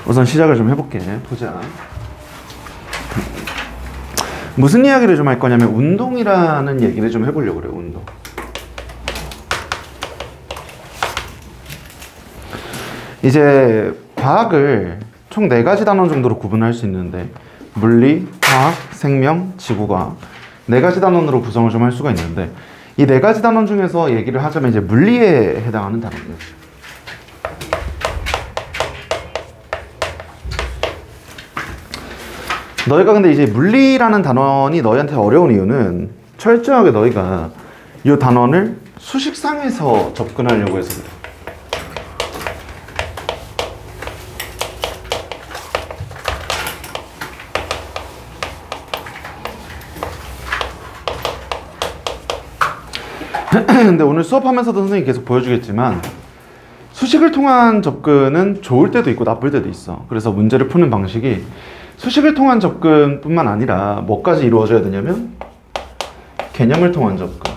우선 시작을 좀 해볼게. 보자. 무슨 이야기를 좀 할 거냐면 운동이라는 얘기를 좀 해보려고 그래요. 운동. 이제 과학을 총 4가지 단원 정도로 구분할 수 있는데 물리, 화학, 생명, 지구과학 4가지 단원으로 구성을 좀 할 수가 있는데 이 4가지 단원 중에서 얘기를 하자면 이제 물리에 해당하는 단원이에요. 너희가 근데 이제 물리라는 단원이 너희한테 어려운 이유는 철저하게 너희가 이 단원을 수식상에서 접근하려고 해서 그래. 근데 오늘 수업하면서도 선생님이 계속 보여주겠지만 수식을 통한 접근은 좋을 때도 있고 나쁠 때도 있어. 그래서 문제를 푸는 방식이 수식을 통한 접근뿐만 아니라 뭐까지 이루어져야 되냐면 개념을 통한 접근,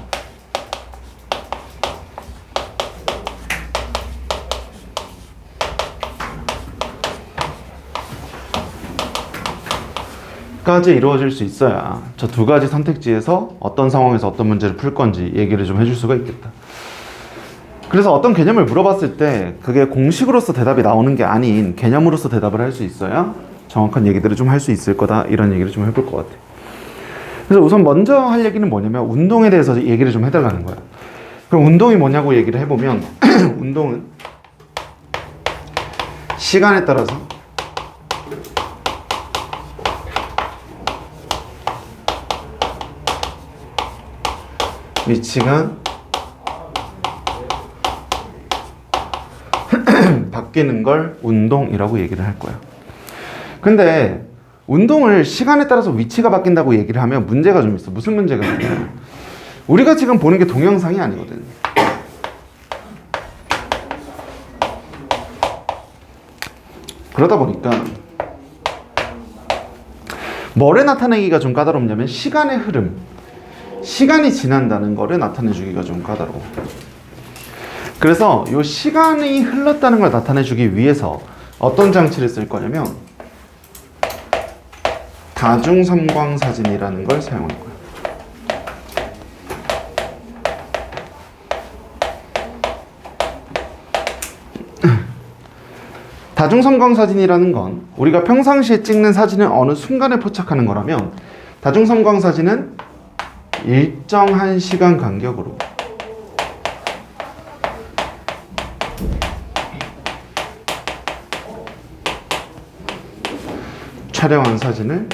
까지 이루어질 수 있어야 저 2가지 선택지에서 어떤 상황에서 어떤 문제를 풀 건지 얘기를 좀 해줄 수가 있겠다. 그래서 어떤 개념을 물어봤을 때 그게 공식으로서 대답이 나오는 게 아닌 개념으로서 대답을 할 수 있어야 정확한 얘기들을 좀 할 수 있을 거다, 이런 얘기를 좀 해볼 것 같아. 그래서 우선 먼저 할 얘기는 뭐냐면 운동에 대해서 얘기를 좀 해달라는 거야. 그럼 운동이 뭐냐고 얘기를 해보면 운동은 시간에 따라서 위치가 바뀌는 걸 운동이라고 얘기를 할 거야. 근데 운동을 시간에 따라서 위치가 바뀐다고 얘기를 하면 문제가 좀 있어. 무슨 문제가 있냐면 우리가 지금 보는 게 동영상이 아니거든. 그러다 보니까 뭐를 나타내기가 좀 까다롭냐면 시간의 흐름, 시간이 지난다는 거를 나타내주기가 좀 까다로워. 그래서 이 시간이 흘렀다는 걸 나타내주기 위해서 어떤 장치를 쓸 거냐면 다중섬광사진이라는 걸 사용할 거야. 다중섬광사진이라는 건 우리가 평상시에 찍는 사진을 어느 순간에 포착하는 거라면 다중섬광사진은 일정한 시간 간격으로 촬영한 사진을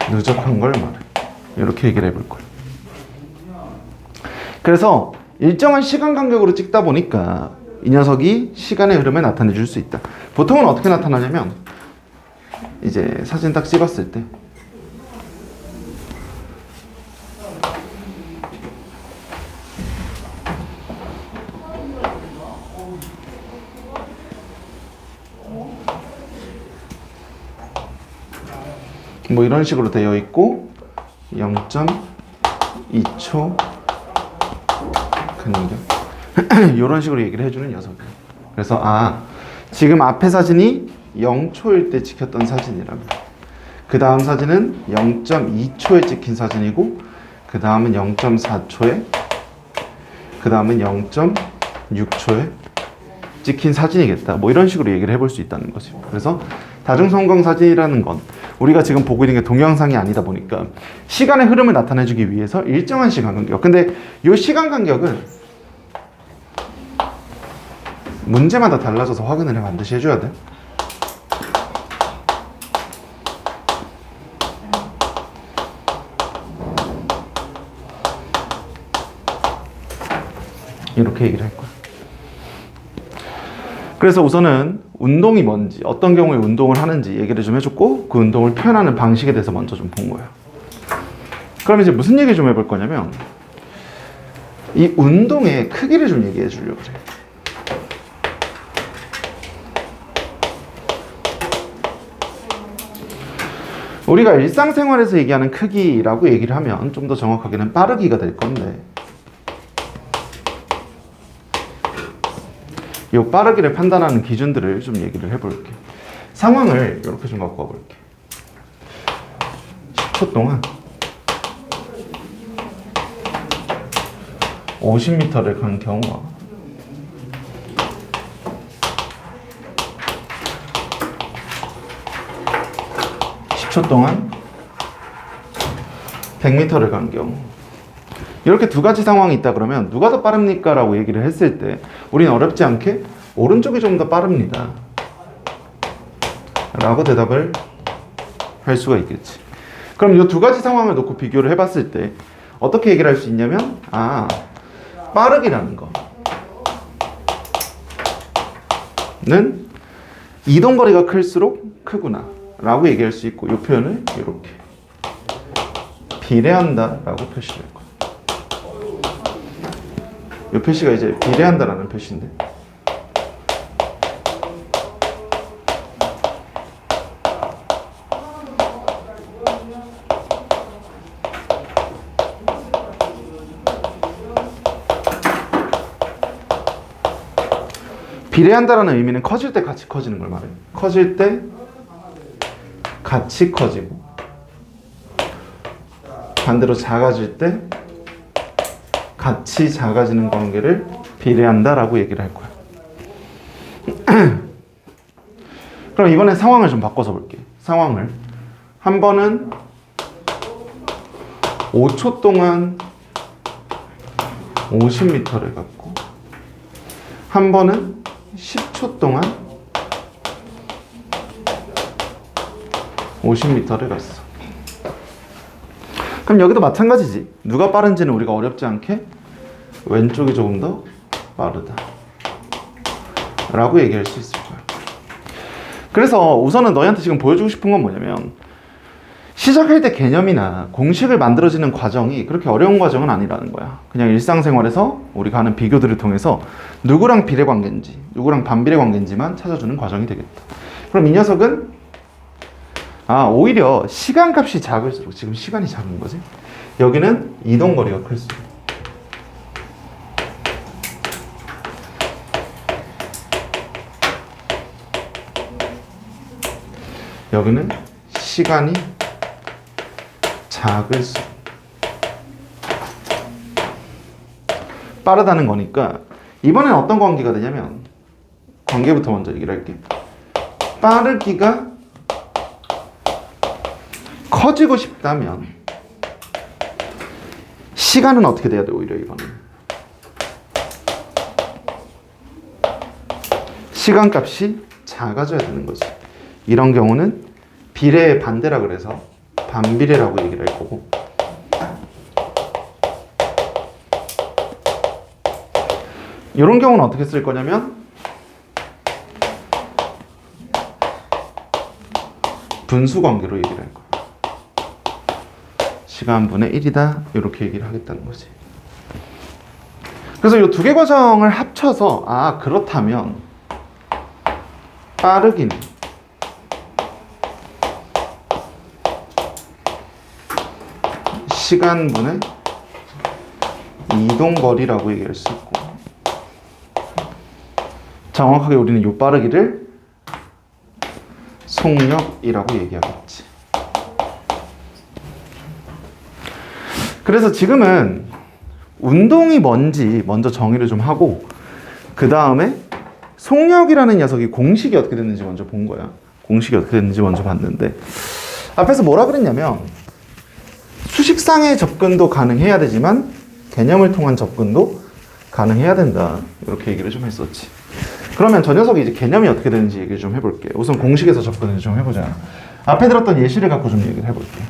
누적한 걸 말해. 이렇게 얘기를 해볼 거예요. 그래서 일정한 시간 간격으로 찍다 보니까 이 녀석이 시간의 흐름을 나타내 줄 수 있다. 보통은 어떻게 나타나냐면 이제 사진 딱 찍었을 때 뭐 이런 식으로 되어 있고 0.2초 간격 이런 식으로 얘기를 해주는 녀석이에요. 그래서 지금 앞에 사진이 0초일 때 찍혔던 사진이라면 그 다음 사진은 0.2초에 찍힌 사진이고 그 다음은 0.4초에 그 다음은 0.6초에 찍힌 사진이겠다. 뭐 이런 식으로 얘기를 해볼 수 있다는 거죠. 그래서 다중섬광사진이라는 건 우리가 지금 보고 있는 게 동영상이 아니다 보니까 시간의 흐름을 나타내주기 위해서 일정한 시간 간격. 근데 이 시간 간격은 문제마다 달라져서 확인을 반드시 해줘야 돼. 이렇게 얘기를 할 거야. 그래서 우선은 운동이 뭔지, 어떤 경우에 운동을 하는지 얘기를 좀 해줬고 그 운동을 표현하는 방식에 대해서 먼저 좀 본 거예요. 그럼 이제 무슨 얘기 좀 해볼 거냐면 이 운동의 크기를 좀 얘기해 주려고 그래. 우리가 일상생활에서 얘기하는 크기라고 얘기를 하면 좀 더 정확하게는 빠르기가 될 건데, 이 빠르기를 판단하는 기준들을 좀 얘기를 해볼게. 상황을 이렇게 좀 갖고 와볼게. 10초 동안 50m를 간 경우와 10초 동안 100m를 간 경우, 이렇게 두 가지 상황이 있다 그러면 누가 더 빠릅니까? 라고 얘기를 했을 때 우리는 어렵지 않게 오른쪽이 좀 더 빠릅니다 라고 대답을 할 수가 있겠지. 그럼 이 두 가지 상황을 놓고 비교를 해봤을 때 어떻게 얘기를 할 수 있냐면, 빠르기라는 거는 이동거리가 클수록 크구나 라고 얘기할 수 있고, 이 표현을 이렇게 비례한다 라고 표시를 할 거야. 이 표시가 이제 비례한다 라는 표시인데, 비례한다라는 의미는 커질 때 같이 커지는 걸 말해요. 커질 때 같이 커지고, 반대로 작아질 때 같이 작아지는 관계를 비례한다라고 얘기를 할 거야. 그럼 이번엔 상황을 좀 바꿔서 볼게. 상황을 한 번은 5초 동안 50m를 갔고, 한 번은 10초 동안 50m를 갔어. 그럼 여기도 마찬가지지. 누가 빠른지는 우리가 어렵지 않게 왼쪽이 조금 더 빠르다 라고 얘기할 수 있을 거야. 그래서 우선은 너희한테 지금 보여주고 싶은 건 뭐냐면, 시작할 때 개념이나 공식을 만들어지는 과정이 그렇게 어려운 과정은 아니라는 거야. 그냥 일상생활에서 우리가 하는 비교들을 통해서 누구랑 비례 관계인지, 누구랑 반비례 관계인지만 찾아주는 과정이 되겠다. 그럼 이 녀석은 오히려 시간값이 작을수록, 지금 시간이 작은 거지, 여기는 이동거리가 클수록, 여기는 시간이 작을수록 빠르다는 거니까, 이번엔 어떤 관계가 되냐면, 관계부터 먼저 얘기를 할게. 빠르기가 커지고 싶다면 시간은 어떻게 돼야 돼? 오히려 이번엔 시간값이 작아져야 되는 거지. 이런 경우는 비례의 반대라 그래서 반비례라고 얘기를 할 거고, 이런 경우는 어떻게 쓸 거냐면 분수 관계로 얘기를 할 거야. 시간분의 1이다 이렇게 얘기를 하겠다는 거지. 그래서 이 두 개 과정을 합쳐서 그렇다면 빠르기는 시간분의 이동거리라고 얘기할 수 있고, 정확하게 우리는 이 빠르기를 속력이라고 얘기하겠지. 그래서 지금은 운동이 뭔지 먼저 정의를 좀 하고, 그 다음에 속력이라는 녀석이 공식이 어떻게 됐는지 먼저 본 거야. 공식이 어떻게 됐는지 먼저 봤는데, 앞에서 뭐라 그랬냐면 수식상의 접근도 가능해야 되지만 개념을 통한 접근도 가능해야 된다, 이렇게 얘기를 좀 했었지. 그러면 저 녀석이 이제 개념이 어떻게 되는지 얘기를 좀 해볼게. 우선 공식에서 접근을 좀 해보자. 앞에 들었던 예시를 갖고 좀 얘기를 해볼게.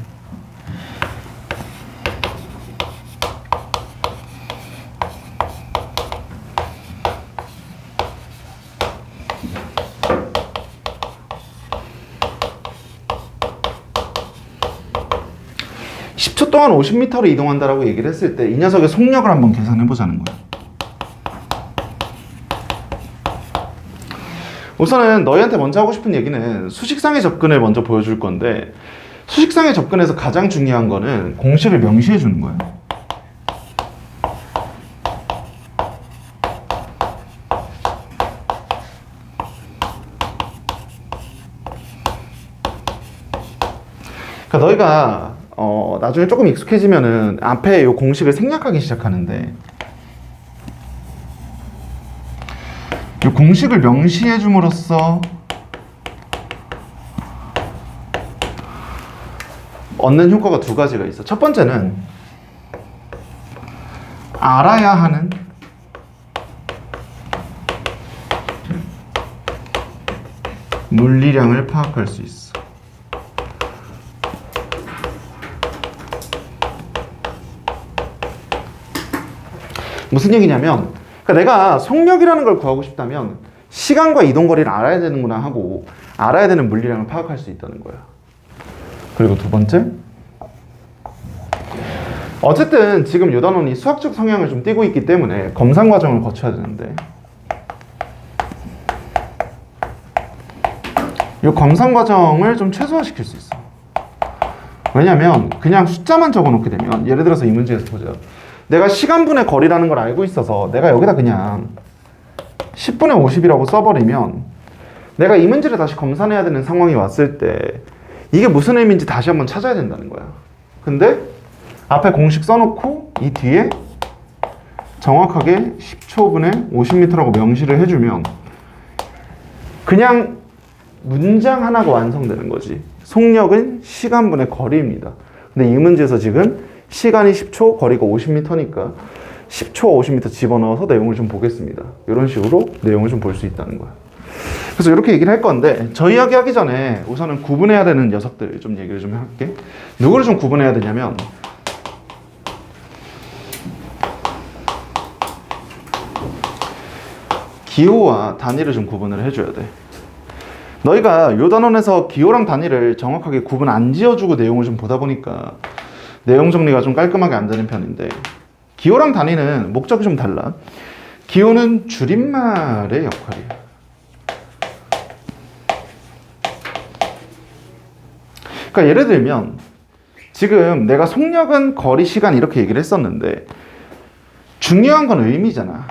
동안 50m를 이동한다라고 얘기를 했을 때 이 녀석의 속력을 한번 계산해 보자는 거야. 우선은 너희한테 먼저 하고 싶은 얘기는 수식상의 접근을 먼저 보여줄 건데, 수식상에 접근해서 가장 중요한 거는 공식을 명시해 주는 거예요. 그러니까 너희가 나중에 조금 익숙해지면은 앞에 이 공식을 생략하기 시작하는데, 이 공식을 명시해 줌으로써 얻는 효과가 두 가지가 있어. 첫 번째는 알아야 하는 물리량을 파악할 수 있어. 무슨 얘기냐면, 그러니까 내가 속력이라는 걸 구하고 싶다면 시간과 이동거리를 알아야 되는구나 하고 알아야 되는 물리량을 파악할 수 있다는 거야. 그리고 두 번째, 어쨌든 지금 이 단원이 수학적 성향을 좀 띠고 있기 때문에 검산 과정을 거쳐야 되는데, 이 검산 과정을 좀 최소화시킬 수 있어. 왜냐면 그냥 숫자만 적어놓게 되면, 예를 들어서 이 문제에서 보자. 내가 시간분의 거리라는 걸 알고 있어서 내가 여기다 그냥 10분의 50이라고 써버리면 내가 이 문제를 다시 검산해야 되는 상황이 왔을 때 이게 무슨 의미인지 다시 한번 찾아야 된다는 거야. 근데 앞에 공식 써놓고 이 뒤에 정확하게 10초분의 50m라고 명시를 해주면 그냥 문장 하나가 완성되는 거지. 속력은 시간분의 거리입니다. 근데 이 문제에서 지금 시간이 10초, 거리가 50m니까 10초, 50m 집어넣어서 내용을 좀 보겠습니다. 이런 식으로 내용을 좀 볼 수 있다는 거야. 그래서 이렇게 얘기를 할 건데, 저 이야기 하기 전에 우선은 구분해야 되는 녀석들 좀 얘기를 좀 할게. 누구를 좀 구분해야 되냐면, 기호와 단위를 좀 구분을 해줘야 돼. 너희가 요 단원에서 기호랑 단위를 정확하게 구분 안 지어주고 내용을 좀 보다 보니까 내용 정리가 좀 깔끔하게 안 되는 편인데, 기호랑 단위는 목적이 좀 달라. 기호는 줄임말의 역할이야. 그러니까 예를 들면 지금 내가 속력은 거리, 시간 이렇게 얘기를 했었는데 중요한 건 의미잖아.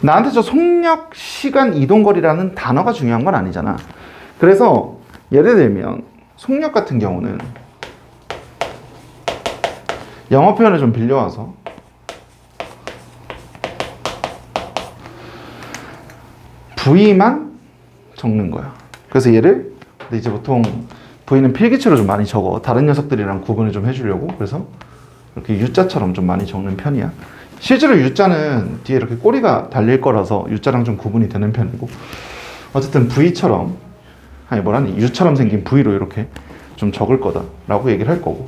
나한테 저 속력, 시간, 이동거리라는 단어가 중요한 건 아니잖아. 그래서 예를 들면 속력 같은 경우는 영어 표현을 좀 빌려와서 V만 적는 거야. 그래서 얘를, 근데 이제 보통 V는 필기체로 좀 많이 적어. 다른 녀석들이랑 구분을 좀 해주려고. 그래서 이렇게 U자처럼 좀 많이 적는 편이야. 실제로 U자는 뒤에 이렇게 꼬리가 달릴 거라서 U자랑 좀 구분이 되는 편이고, 어쨌든 V처럼, 아니 뭐라니, U처럼 생긴 V로 이렇게 좀 적을 거다라고 얘기를 할 거고,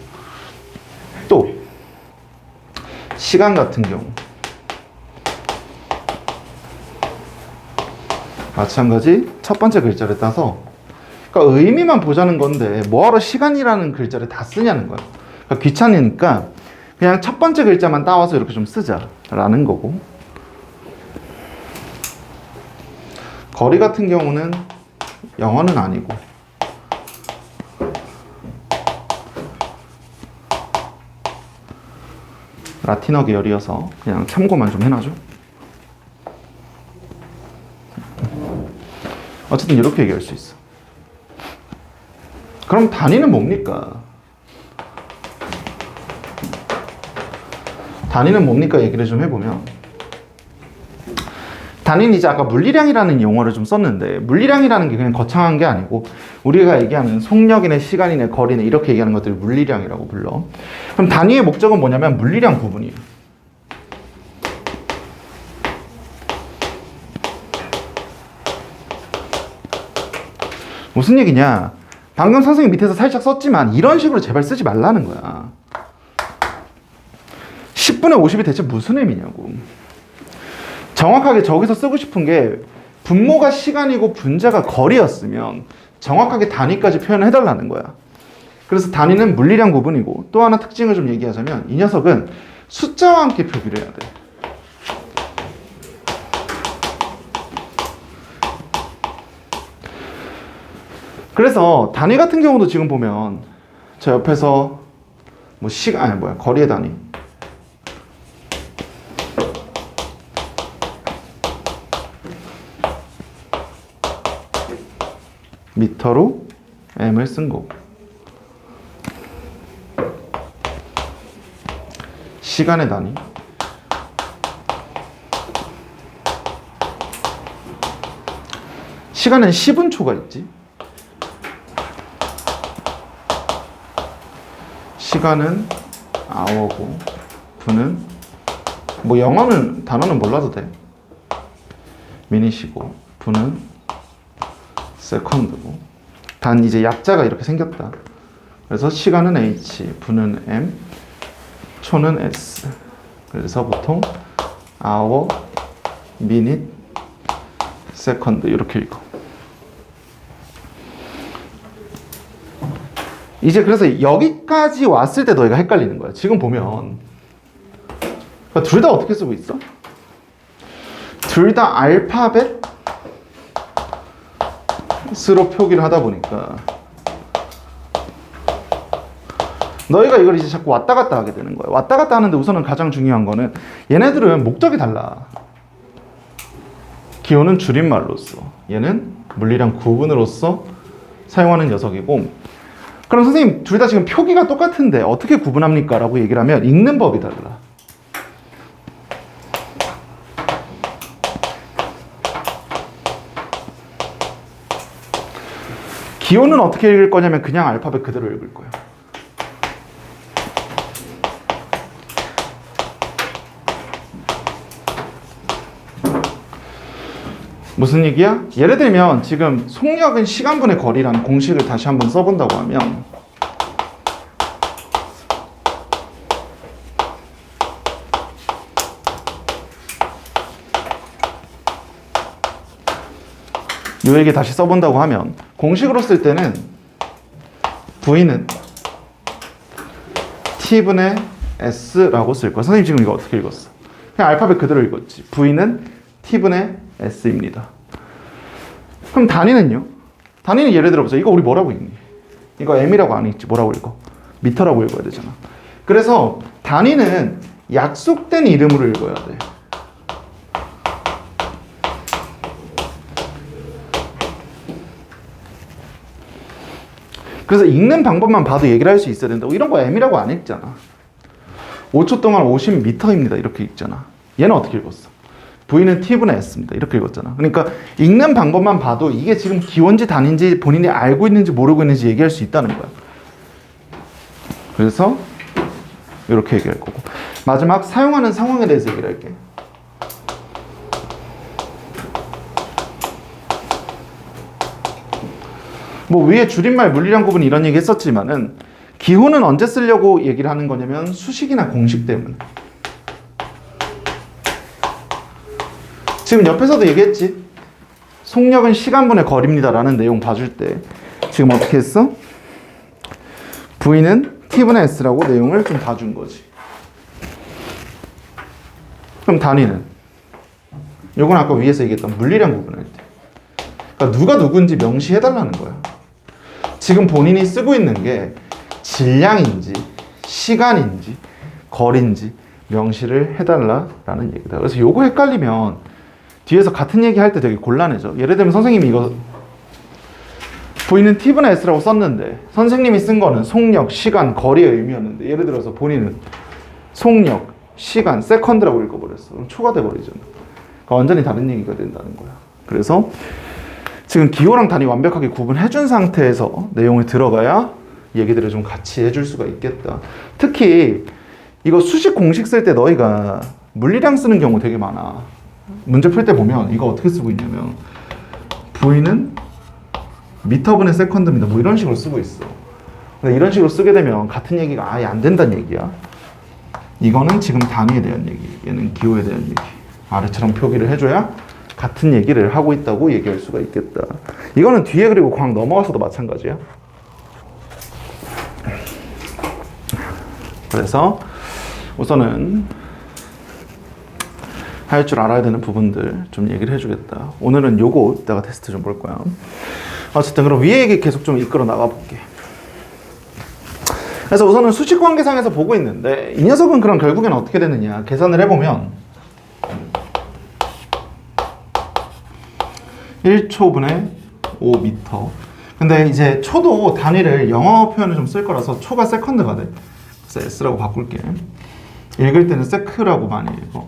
또 시간 같은 경우 마찬가지 첫 번째 글자를 따서, 그러니까 의미만 보자는 건데 뭐하러 시간이라는 글자를 다 쓰냐는 거야. 그러니까 귀찮으니까 그냥 첫 번째 글자만 따와서 이렇게 좀 쓰자라는 거고, 거리 같은 경우는 영어는 아니고 라틴어 계열이어서 그냥 참고만 좀 해놔줘. 어쨌든 이렇게 얘기할 수 있어. 그럼 단위는 뭡니까? 단위는 뭡니까? 얘기를 좀 해보면, 단위는 이제 아까 물리량이라는 용어를 좀 썼는데, 물리량이라는 게 그냥 거창한 게 아니고 우리가 얘기하는 속력이네, 시간이네, 거리네 이렇게 얘기하는 것들을 물리량이라고 불러. 그럼 단위의 목적은 뭐냐면 물리량 구분이에요. 무슨 얘기냐? 방금 선생님 밑에서 살짝 썼지만 이런 식으로 제발 쓰지 말라는 거야. 10분의 50이 대체 무슨 의미냐고. 정확하게 저기서 쓰고 싶은 게 분모가 시간이고 분자가 거리였으면 정확하게 단위까지 표현해달라는 거야. 그래서 단위는 물리량 구분이고, 또 하나 특징을 좀 얘기하자면 이 녀석은 숫자와 함께 표기를 해야 돼. 그래서 단위 같은 경우도 지금 보면 저 옆에서 뭐 거리의 단위 미터로 m을 쓴 거고, 시간의 단위 시간은 10분 초가 있지. 시간은 hour고 분은 뭐 영어는 단어는 몰라도 돼. 미닛이고 분은 세컨드고. 단 이제 약자가 이렇게 생겼다. 그래서 시간은 h, 분은 m, 초는 s. 그래서 보통 hour, minute, second 이렇게 읽어. 이제 그래서 여기까지 왔을 때 너희가 헷갈리는 거야. 지금 보면 그러니까 둘 다 어떻게 쓰고 있어? 둘 다 알파벳 스로 표기를 하다 보니까 너희가 이걸 이제 자꾸 왔다 갔다 하게 되는 거야. 왔다 갔다 하는데 우선은 가장 중요한 거는 얘네들은 목적이 달라. 기호는 줄임말로서, 얘는 물리량 구분으로서 사용하는 녀석이고, 그럼 선생님 둘 다 지금 표기가 똑같은데 어떻게 구분합니까? 라고 얘기를 하면 읽는 법이 달라. 기호는 어떻게 읽을 거냐면 그냥 알파벳 그대로 읽을 거예요. 무슨 얘기야? 예를 들면 지금 속력은 시간분의 거리라는 공식을 다시 한번 써본다고 하면 요 얘기 다시 써본다고 하면 공식으로 쓸 때는 V는 T분의 S라고 쓸 거야. 선생님 지금 이거 어떻게 읽었어? 그냥 알파벳 그대로 읽었지. V는 T분의 S입니다. 그럼 단위는요? 단위는 예를 들어보자. 이거 우리 뭐라고 읽니? 이거 M이라고 안 읽지. 뭐라고 읽어? 미터라고 읽어야 되잖아. 그래서 단위는 약속된 이름으로 읽어야 돼. 그래서 읽는 방법만 봐도 얘기를 할 수 있어야 된다고. 이런 거 M이라고 안 읽잖아. 5초 동안 50m입니다. 이렇게 읽잖아. 얘는 어떻게 읽었어? V는 T분의 S입니다. 이렇게 읽었잖아. 그러니까 읽는 방법만 봐도 이게 지금 기호인지 단위인지 본인이 알고 있는지 모르고 있는지 얘기할 수 있다는 거야. 그래서 이렇게 얘기할 거고, 마지막 사용하는 상황에 대해서 얘기를 할게. 뭐 위에 줄임말 물리량 구분 이런 얘기 했었지만은 기호는 언제 쓰려고 얘기를 하는 거냐면 수식이나 공식 때문에. 지금 옆에서도 얘기했지. 속력은 시간분의 거리입니다 라는 내용 봐줄 때 지금 어떻게 했어? V는 T분의 S라고 내용을 좀 봐준 거지. 그럼 단위는? 요건 아까 위에서 얘기했던 물리량 구분할 때. 그러니까 누가 누군지 명시해달라는 거야. 지금 본인이 쓰고 있는 게 질량인지 시간인지 거리인지 명시를 해달라라는 얘기다. 그래서 요거 헷갈리면 뒤에서 같은 얘기 할 때 되게 곤란해져. 예를 들면 선생님이 이거 V는 T분의 S라고 썼는데 선생님이 쓴 거는 속력, 시간, 거리의 의미였는데 예를 들어서 본인은 속력, 시간, 세컨드라고 읽어버렸어. 그럼 초가 돼버리잖아. 그러니까 완전히 다른 얘기가 된다는 거야. 그래서 지금 기호랑 단위 완벽하게 구분해준 상태에서 내용이 들어가야 얘기들을 좀 같이 해줄 수가 있겠다. 특히 이거 수식 공식 쓸 때 너희가 물리량 쓰는 경우 되게 많아. 문제 풀 때 보면 이거 어떻게 쓰고 있냐면 V는 미터분의 세컨드입니다. 뭐 이런 식으로 쓰고 있어. 근데 이런 식으로 쓰게 되면 같은 얘기가 아예 안 된다는 얘기야. 이거는 지금 단위에 대한 얘기, 얘는 기호에 대한 얘기. 아래처럼 표기를 해줘야 같은 얘기를 하고 있다고 얘기할 수가 있겠다. 이거는 뒤에 그리고 광 넘어가서도 마찬가지야. 그래서 우선은 할 줄 알아야 되는 부분들 좀 얘기를 해주겠다. 오늘은 요거 이따가 테스트 좀 볼 거야. 어쨌든 그럼 위에 얘기 계속 좀 이끌어 나가 볼게. 그래서 우선은 수직 관계상에서 보고 있는데 이 녀석은 그럼 결국엔 어떻게 되느냐 계산을 해보면 1초분의 5m. 근데 이제 초도 단위를 영어 표현을 좀 쓸 거라서 초가 세컨드가 돼. 그래서 S라고 바꿀게. 읽을 때는 세크라고 많이 읽어.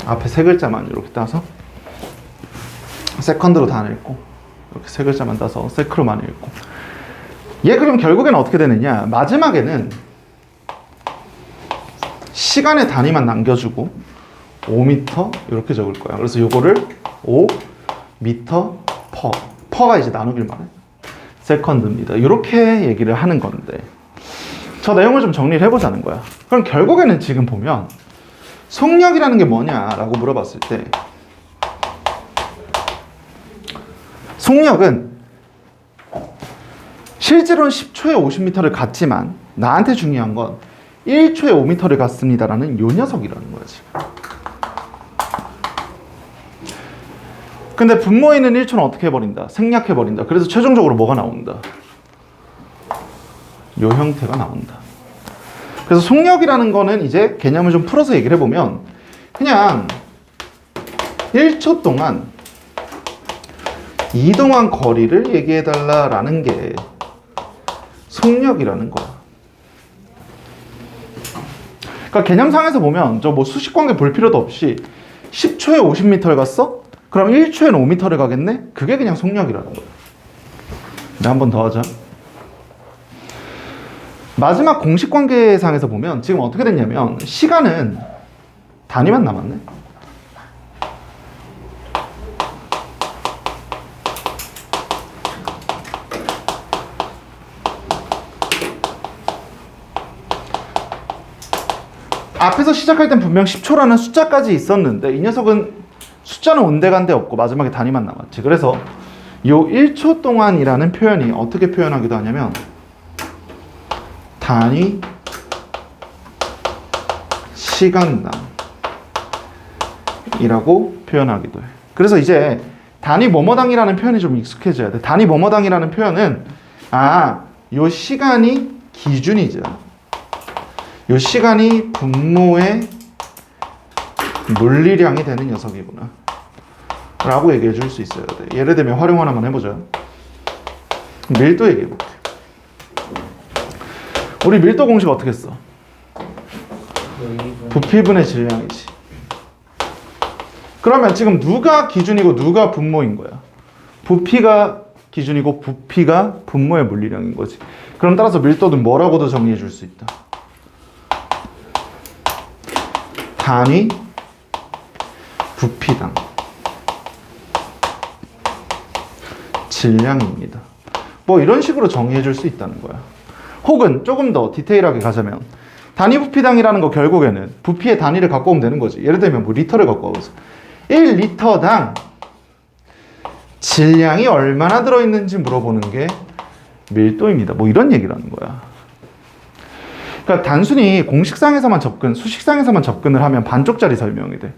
앞에 세 글자만 이렇게 따서 세컨드로 다 읽고 이렇게 세 글자만 따서 세크로만 읽고. 얘 그럼 결국에는 어떻게 되느냐 마지막에는 시간의 단위만 남겨주고 5m 이렇게 적을 거야. 그래서 요거를 5m 퍼가 이제 나누길 말해. 세컨드입니다. 이렇게 얘기를 하는 건데 저 내용을 좀 정리를 해보자는 거야. 그럼 결국에는 지금 보면 속력이라는 게 뭐냐라고 물어봤을 때 속력은 실제로는 10초에 50m를 갔지만 나한테 중요한 건 1초에 5m를 갔습니다라는 요 녀석이라는 거야 지금. 근데 분모에 있는 1초는 어떻게 해버린다? 생략해버린다. 그래서 최종적으로 뭐가 나온다? 요 형태가 나온다. 그래서 속력이라는 거는 이제 개념을 좀 풀어서 얘기를 해보면 그냥 1초 동안 이동한 거리를 얘기해달라라는 게 속력이라는 거야. 그러니까 개념상에서 보면 저 뭐 수식관계 볼 필요도 없이 10초에 50m를 갔어? 그럼 1초에는 5m를 가겠네? 그게 그냥 속력이라는 거야. 한 번 더 하자. 마지막 공식관계상에서 보면 지금 어떻게 됐냐면 시간은 단위만 남았네. 앞에서 시작할 땐 분명 10초라는 숫자까지 있었는데 이 녀석은 숫자는 온데간데 없고 마지막에 단위만 남았지. 그래서 요 1초 동안이라는 표현이 어떻게 표현하기도 하냐면 단위 시간당이라고 표현하기도 해. 그래서 이제 단위 뭐뭐당이라는 표현이 좀 익숙해져야 돼. 단위 뭐뭐당이라는 표현은 요 시간이 기준이죠. 요 시간이 분모의 물리량이 되는 녀석이구나 라고 얘기해 줄 수 있어야 돼. 예를 들면 활용 하나만 해보자. 밀도 얘기해 볼게. 우리 밀도 공식 어떻게 써? 부피분의 질량이지. 그러면 지금 누가 기준이고 누가 분모인 거야? 부피가 기준이고 부피가 분모의 물리량인 거지. 그럼 따라서 밀도는 뭐라고도 정리해 줄 수 있다. 단위 부피당 질량입니다. 뭐 이런 식으로 정의해 줄 수 있다는 거야. 혹은 조금 더 디테일하게 가자면 단위 부피당이라는 거 결국에는 부피의 단위를 갖고 오면 되는 거지. 예를 들면 뭐 리터를 갖고 와서 1리터당 질량이 얼마나 들어있는지 물어보는 게 밀도입니다. 뭐 이런 얘기를 하는 거야. 그러니까 단순히 공식상에서만 접근, 수식상에서만 접근을 하면 반쪽짜리 설명이 돼.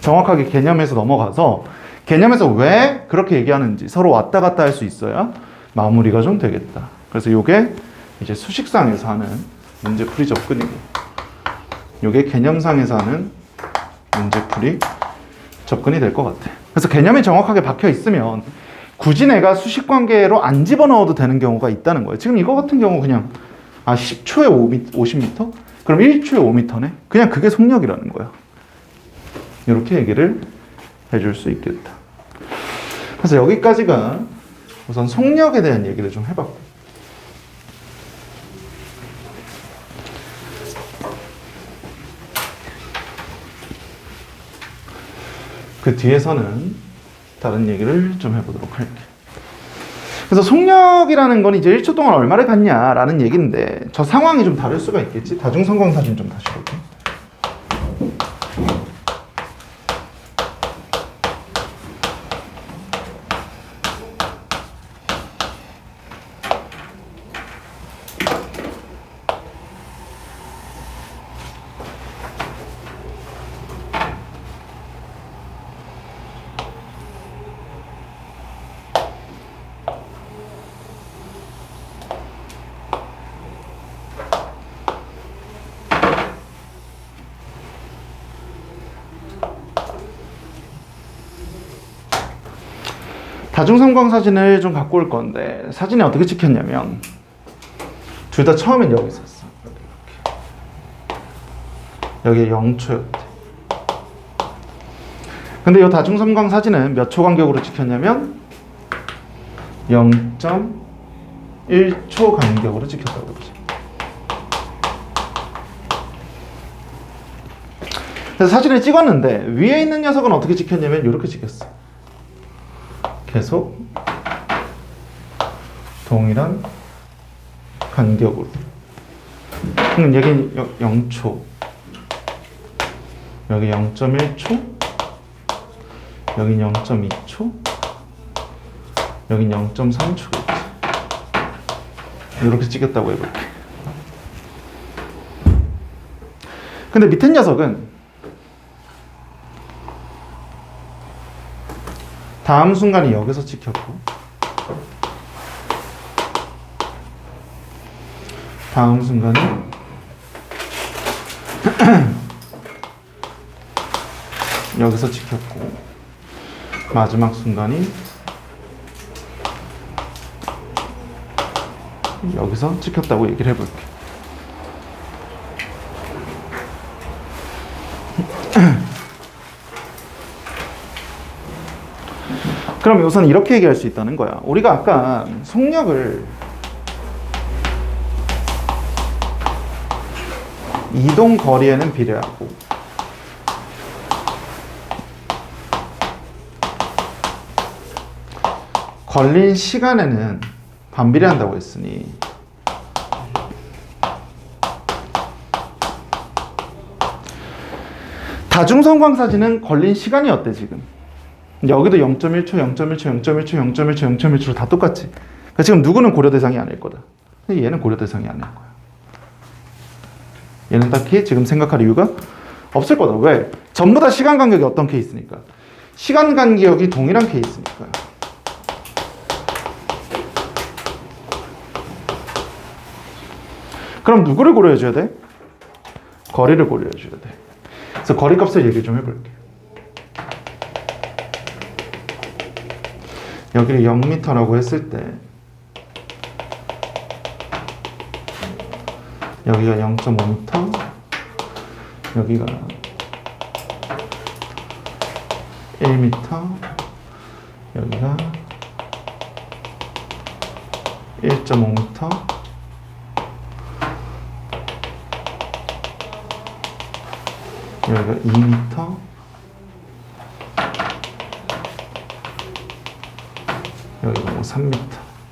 정확하게 개념에서 넘어가서 개념에서 왜 그렇게 얘기하는지 서로 왔다 갔다 할 수 있어야 마무리가 좀 되겠다. 그래서 이게 이제 수식상에서 하는 문제풀이 접근이고 이게 개념상에서 하는 문제풀이 접근이 될 것 같아. 그래서 개념이 정확하게 박혀 있으면 굳이 내가 수식관계로 안 집어넣어도 되는 경우가 있다는 거예요. 지금 이거 같은 경우 그냥 10초에 50m? 그럼 1초에 5m네? 그냥 그게 속력이라는 거야. 이렇게 얘기를 해줄 수 있겠다. 그래서 여기까지가 우선 속력에 대한 얘기를 좀 해봤고 그 뒤에서는 다른 얘기를 좀 해보도록 할게. 그래서 속력이라는 건 이제 1초 동안 얼마를 갔냐라는 얘기인데 저 상황이 좀 다를 수가 있겠지? 다중성광 사진 좀 다시 볼게. 다중성광 사진을 좀 갖고 올 건데 사진이 어떻게 찍혔냐면 둘 다 처음엔 여기 있었어. 여기에 0초였대. 근데 이 다중성광 사진은 몇 초 간격으로 찍혔냐면 0.1초 간격으로 찍혔다고 그러지. 그래서 사진을 찍었는데 위에 있는 녀석은 어떻게 찍혔냐면 이렇게 찍혔어. 계속 동일한 간격으로. 여기 0초, 여기 0.1초, 여기 0.2초, 여기 0.3초겠지. 이렇게 찍혔다고 해볼게. 근데 밑에 녀석은 다음 순간이 여기서 찍혔고 다음 순간이 여기서 찍혔고 마지막 순간이 여기서 찍혔다고 얘기를 해볼게. 그럼 우선 이렇게 얘기할 수 있다는 거야. 우리가 아까 속력을 이동 거리에는 비례하고 걸린 시간에는 반비례한다고 했으니 다중성광 사진은 걸린 시간이 어때 지금? 여기도 0.1초, 0.1초, 0.1초, 0.1초, 0.1초로 다 똑같지. 그러니까 지금 누구는 고려 대상이 아닐 거다. 근데 얘는 고려 대상이 아닐 거야. 얘는 딱히 지금 생각할 이유가 없을 거다. 왜? 전부 다 시간 간격이 어떤 케이스니까. 시간 간격이 동일한 케이스니까요. 그럼 누구를 고려해줘야 돼? 거리를 고려해줘야 돼. 그래서 거리 값을 얘기 좀 해볼게. 여기를 0m라고 했을 때 여기가 0.5m, 여기가 1m, 여기가 1.5m, 여기가 2m, 여기가 뭐 3m.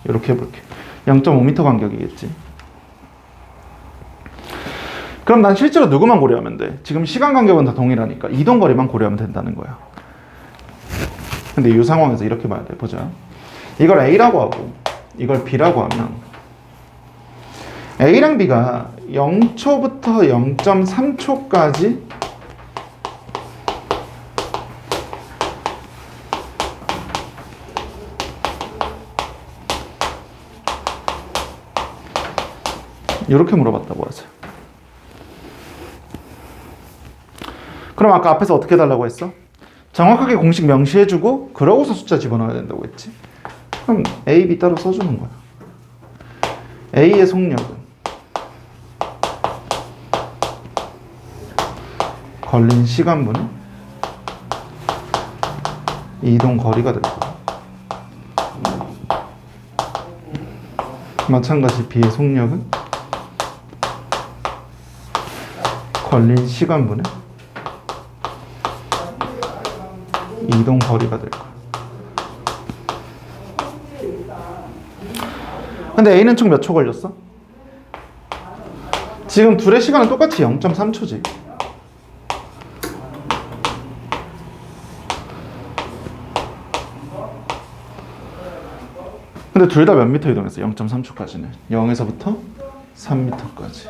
이렇게 해볼게. 0.5m 간격이겠지. 그럼 난 실제로 누구만 고려하면 돼? 지금 시간 간격은 다 동일하니까 이동 거리만 고려하면 된다는 거야. 근데 이 상황에서 이렇게 봐야 돼. 보자. 이걸 A라고 하고 이걸 B라고 하면 A랑 B가 0초부터 0.3초까지 이렇게 물어봤다고 하자. 그럼 아까 앞에서 어떻게 해달라고 했어? 정확하게 공식 명시해주고 그러고서 숫자 집어넣어야 된다고 했지. 그럼 A, B 따로 써주는 거야. A의 속력은 걸린 시간분의 이동 거리가 될 거야. 마찬가지 B의 속력은 걸린 시간분의 이동 거리가 될 거야. 근데 A는 총 몇 초 걸렸어? 지금 둘의 시간은 똑같이 0.3초지. 근데 둘 다 몇 미터 이동했어? 0.3초까지는 0에서부터 3m까지.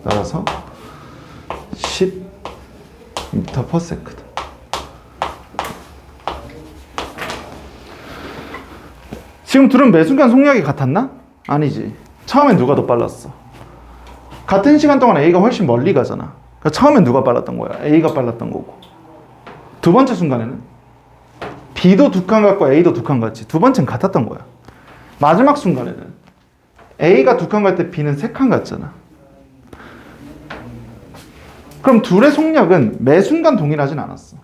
따라서 10m/s. 지금 둘은 매 순간 속력이 같았나? 아니지. 처음엔 누가 더 빨랐어? 같은 시간 동안 A가 훨씬 멀리 가잖아. 그러니까 처음엔 누가 빨랐던 거야? A가 빨랐던 거고. 두 번째 순간에는 B도 두 칸 같고 A도 두 칸 같지. 두 번째는 같았던 거야. 마지막 순간에는 A가 두 칸 갈 때 B는 세 칸 같잖아. 그럼 둘의 속력은 매 순간 동일하진 않았어.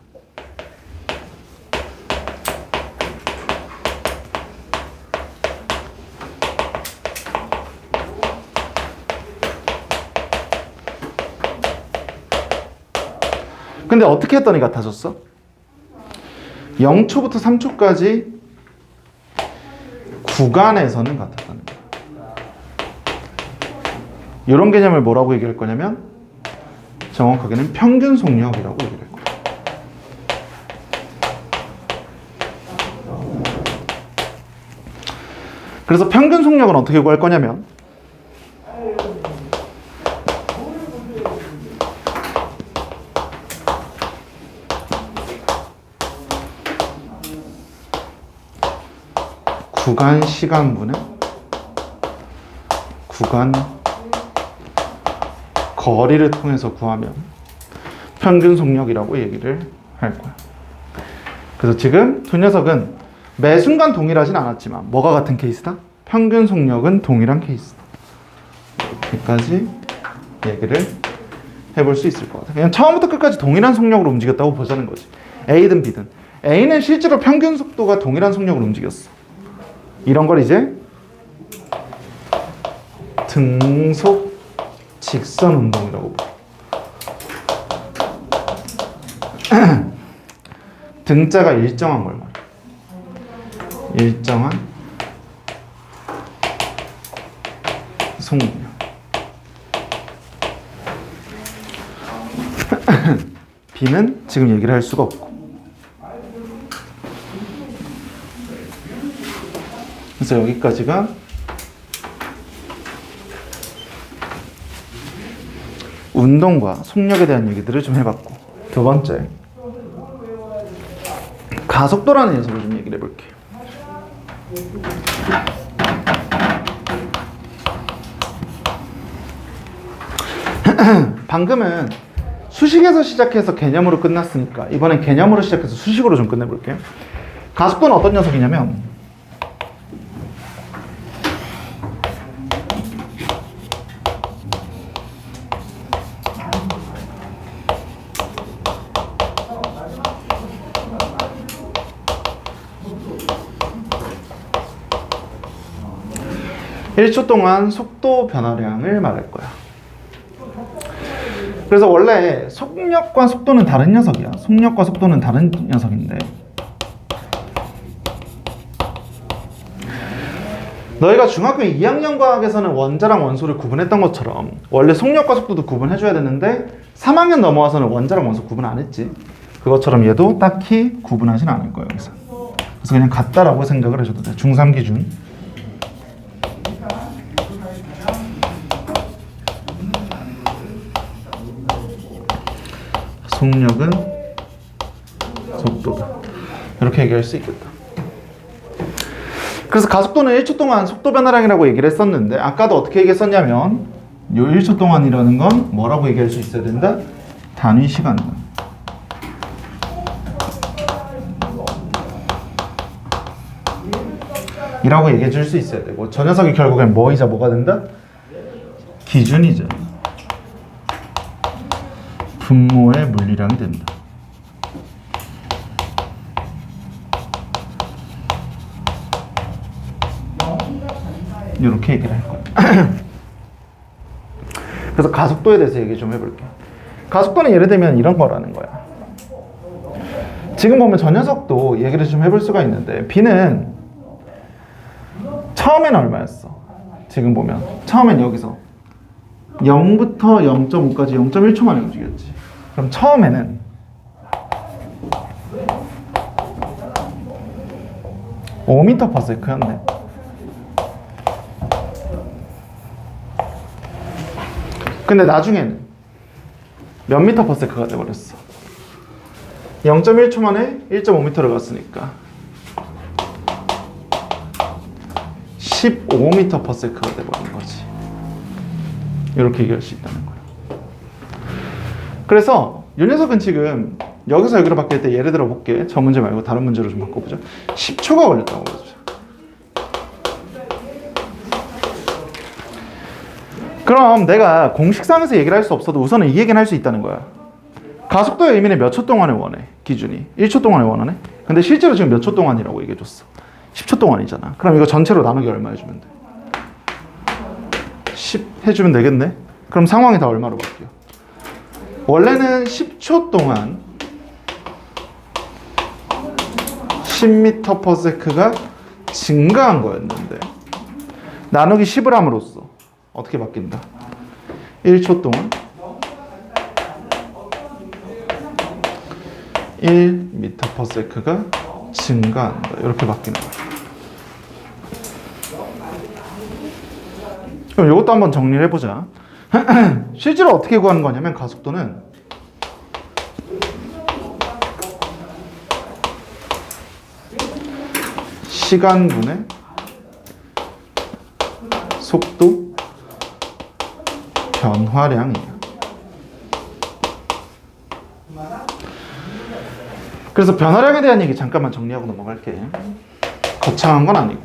근데 어떻게 했더니 같아졌어? 0초부터 3초까지 구간에서는 같았다는 거야. 이런 개념을 뭐라고 얘기할 거냐면 정확하게는 평균 속력이라고 얘기할 거야. 그래서 평균 속력은 어떻게 구할 거냐면 구간 시간분의 구간 거리를 통해서 구하면 평균 속력이라고 얘기를 할 거야. 그래서 지금 두 녀석은 매 순간 동일하진 않았지만 뭐가 같은 케이스다? 평균 속력은 동일한 케이스다. 이렇게까지 얘기를 해볼 수 있을 것 같아. 그냥 처음부터 끝까지 동일한 속력으로 움직였다고 보자는 거지. A든 B든. A는 실제로 평균 속도가 동일한 속력으로 움직였어. 이런 걸 이제 등속 직선 운동이라고 불러. 등자가 일정한 걸 말해. 일정한 속력. B는 지금 얘기를 할 수가 없고. 그래서 여기까지가 운동과 속력에 대한 얘기들을 좀 해봤고, 두 번째 가속도라는 녀석을 좀 얘기를 해볼게요. 방금은 수식에서 시작해서 개념으로 끝났으니까 이번엔 개념으로 시작해서 수식으로 좀 끝내볼게요. 가속도는 어떤 녀석이냐면 1초 동안 속도 변화량을 말할 거야. 그래서 원래 속력과 속도는 다른 녀석이야. 속력과 속도는 다른 녀석인데 너희가 중학교 2학년 과학에서는 원자랑 원소를 구분했던 것처럼 원래 속력과 속도도 구분해줘야 되는데 3학년 넘어와서는 원자랑 원소 구분 안 했지. 그것처럼 얘도 딱히 구분하진 않을 거예요. 그래서 그냥 같다라고 생각을 해줘도 돼. 중3 기준. 속력은 속도다. 이렇게 얘기할 수 있겠다. 그래서 가속도는 1초 동안 속도 변화량이라고 얘기를 했었는데 아까도 어떻게 얘기했었냐면 요 1초 동안이라는 건 뭐라고 얘기할 수 있어야 된다? 단위 시간이다. 이라고 얘기해 줄 수 있어야 되고 저 녀석이 결국엔 뭐이자 뭐가 된다? 기준이자 분모의 물리량이 된다. 이렇게 얘기를 할 거야. 그래서 가속도에 대해서 얘기 좀 해볼게. 가속도는 예를 들면 이런 거라는 거야. 지금 보면 저 녀석도 얘기를 좀 해볼 수가 있는데 B는 처음에는 얼마였어? 지금 보면 처음엔 여기서 0부터 0.5까지 0.1초 만에 움직였지. 그럼 처음에는 (5m/s였네) 근데 나중에는 몇 m/s가 돼버렸어? 0.1초 만에 1.5m를 갔으니까 15m/s가 돼버린 거지. 이렇게 얘기할 수 있다는 거야. 그래서 이 녀석은 지금 여기서 여기로 바뀔 때 예를 들어 볼게. 저 문제 말고 다른 문제로 좀 바꿔보자. 10초가 걸렸다고 그러죠. 그럼 내가 공식상에서 얘기를 할 수 없어도 우선은 이 얘기는 할 수 있다는 거야. 가속도의 의미는 몇 초 동안에 원해? 기준이 1초 동안에 원하네? 근데 실제로 지금 몇 초 동안이라고 얘기해줬어? 10초 동안이잖아. 그럼 이거 전체로 나누기 얼마 해주면 돼? 10 해주면 되겠네? 그럼 상황이 다 얼마로 바뀌어? 원래는 10초 동안 10m/s가 증가한 거였는데 나누기 10을 함으로써 어떻게 바뀐다? 1초 동안 1m/s가 증가한다. 이렇게 바뀌는 거야. 그럼 이것도 한번 정리를 해보자. 실제로 어떻게 구하는 거냐면 가속도는 시간분의 속도 변화량이에요. 그래서 변화량에 대한 얘기 잠깐만 정리하고 넘어갈게. 거창한 건 아니고.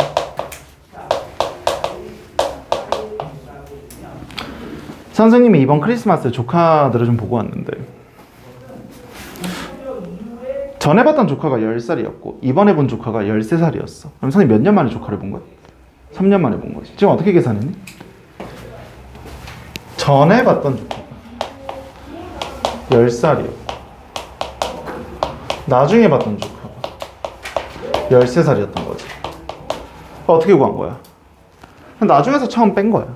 선생님이 이번 크리스마스에 조카들을 좀 보고 왔는데 전에 봤던 조카가 10살이었고 이번에 본 조카가 13살이었어. 그럼 선생님 몇 년 만에 조카를 본 거야? 3년 만에 본 거지. 지금 어떻게 계산했니? 전에 봤던 조카가 10살이었고 나중에 봤던 조카가 13살이었던 거지. 어떻게 구한 거야? 나중에서 처음 뺀 거야.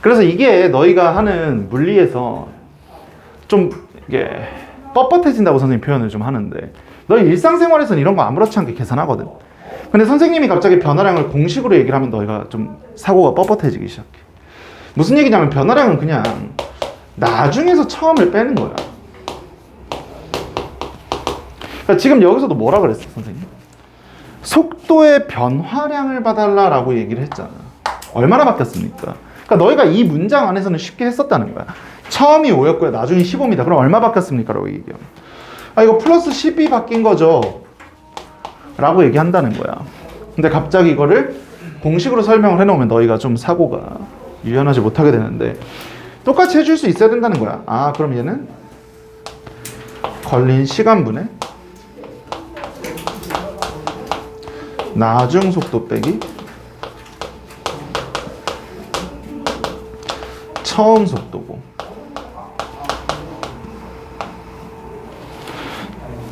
그래서 이게 너희가 하는 물리에서 좀 이게 뻣뻣해진다고 선생님이 표현을 좀 하는데 너희 일상생활에서는 이런 거 아무렇지 않게 계산하거든. 근데 선생님이 갑자기 변화량을 공식으로 얘기를 하면 너희가 좀 사고가 뻣뻣해지기 시작해. 무슨 얘기냐면 변화량은 그냥 나중에서 처음을 빼는 거야. 그러니까 지금 여기서도 뭐라 그랬어 선생님? 속도의 변화량을 봐달라라고 얘기를 했잖아. 얼마나 바뀌었습니까? 그러니까 너희가 이 문장 안에서는 쉽게 했었다는 거야. 처음이 5였고요 나중이 15입니다. 그럼 얼마 바뀌었습니까? 라고 얘기해요. 아 이거 플러스 10이 바뀐 거죠 라고 얘기한다는 거야. 근데 갑자기 이거를 공식으로 설명을 해놓으면 너희가 좀 사고가 유연하지 못하게 되는데 똑같이 해줄 수 있어야 된다는 거야. 아 그럼 얘는 걸린 시간분의 나중 속도 빼기 처음 속도고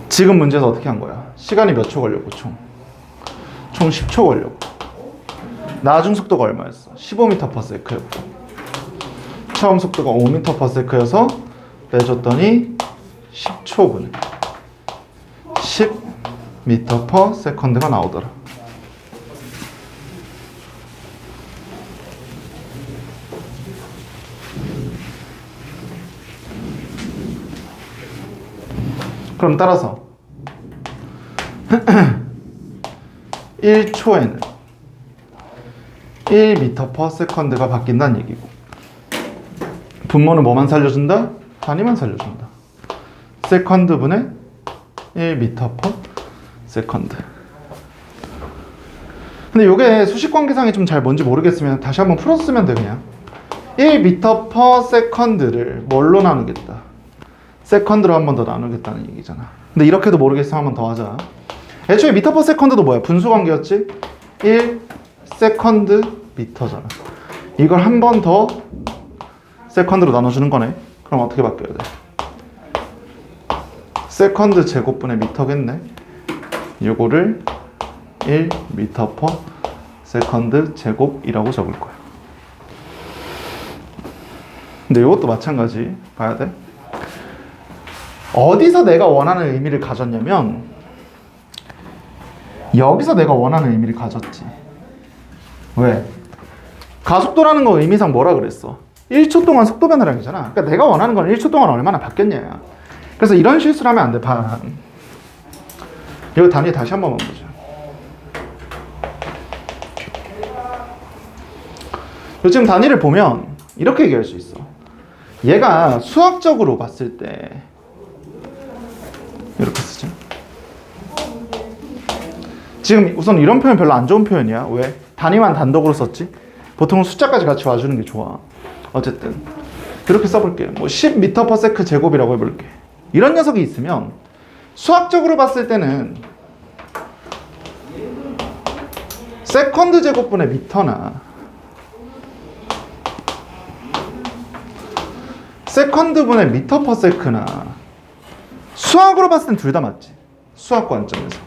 지금 문제에서 어떻게 한 거야? 시간이 몇 초 걸렸고 총 10초 걸렸고 나중 속도가 얼마였어? 15m/s였고 처음 속도가 5m/s여서 빼줬더니 10초분의 10m/s가 나오더라. 그럼 따라서 1초에는 1m/s가 바뀐다는 얘기고 분모는 뭐만 살려준다? 단위만 살려준다. 세컨드분의 1m/s. 근데 이게 수식관계상이 좀 잘 뭔지 모르겠으면 다시 한번 풀었으면 돼. 그냥 1m/s를 뭘로 나누겠다? 세컨드로 한 번 더 나누겠다는 얘기잖아. 근데 이렇게도 모르겠으면 한 번 더 하자. 애초에 미터/세컨드도 뭐야? 분수관계였지? 1 세컨드 미터잖아. 이걸 한 번 더 세컨드로 나눠주는 거네. 그럼 어떻게 바뀌어야 돼? 세컨드 제곱분의 미터겠네. 요거를 1m/세컨드 제곱이라고 적을 거야. 근데 이것도 마찬가지 봐야 돼. 어디서 내가 원하는 의미를 가졌냐면 여기서 내가 원하는 의미를 가졌지. 왜? 가속도라는 거 의미상 뭐라 그랬어? 1초 동안 속도 변화량이잖아. 그러니까 내가 원하는 건 1초 동안 얼마나 바뀌었냐. 그래서 이런 실수를 하면 안 돼. 봐. 이거 단위 다시 한 번만 보자. 지금 단위를 보면 이렇게 얘기할 수 있어. 얘가 수학적으로 봤을 때 이렇게 쓰죠. 지금 우선 이런 표현 별로 안 좋은 표현이야. 왜? 단위만 단독으로 썼지? 보통은 숫자까지 같이 와주는 게 좋아. 어쨌든 이렇게 써볼게요. 뭐 10m/s 제곱이라고 해볼게. 이런 녀석이 있으면 수학적으로 봤을 때는 세컨드 제곱분의 미터나 세컨드분의 미터/s나 수학으로 봤을 땐 둘 다 맞지. 수학 관점에서.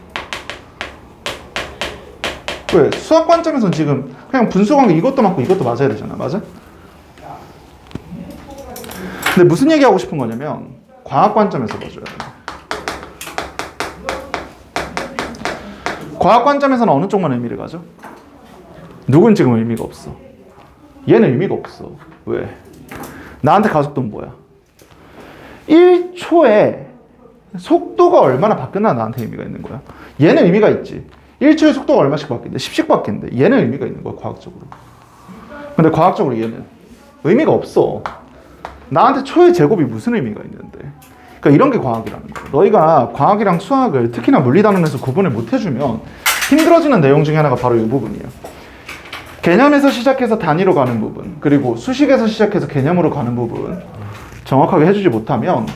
왜? 수학 관점에서는 지금 그냥 분수관계 이것도 맞고 이것도 맞아야 되잖아. 맞아? 근데 무슨 얘기하고 싶은 거냐면 과학 관점에서 봐줘야 돼. 과학 관점에서는 어느 쪽만 의미를 가져? 누군 지금 의미가 없어. 얘는 의미가 없어. 왜? 나한테 가속도는 뭐야? 1초에 속도가 얼마나 바뀌나 나한테 의미가 있는 거야. 얘는 의미가 있지. 1초에 속도가 얼마씩 바뀐대? 10씩 바뀐대. 얘는 의미가 있는 거야, 과학적으로. 근데 과학적으로 얘는 의미가 없어. 나한테 초의 제곱이 무슨 의미가 있는데. 그러니까 이런 게 과학이라는 거야. 너희가 과학이랑 수학을 특히나 물리 단원에서 구분을 못 해주면 힘들어지는 내용 중에 하나가 바로 이 부분이야. 개념에서 시작해서 단위로 가는 부분, 그리고 수식에서 시작해서 개념으로 가는 부분 정확하게 해주지 못하면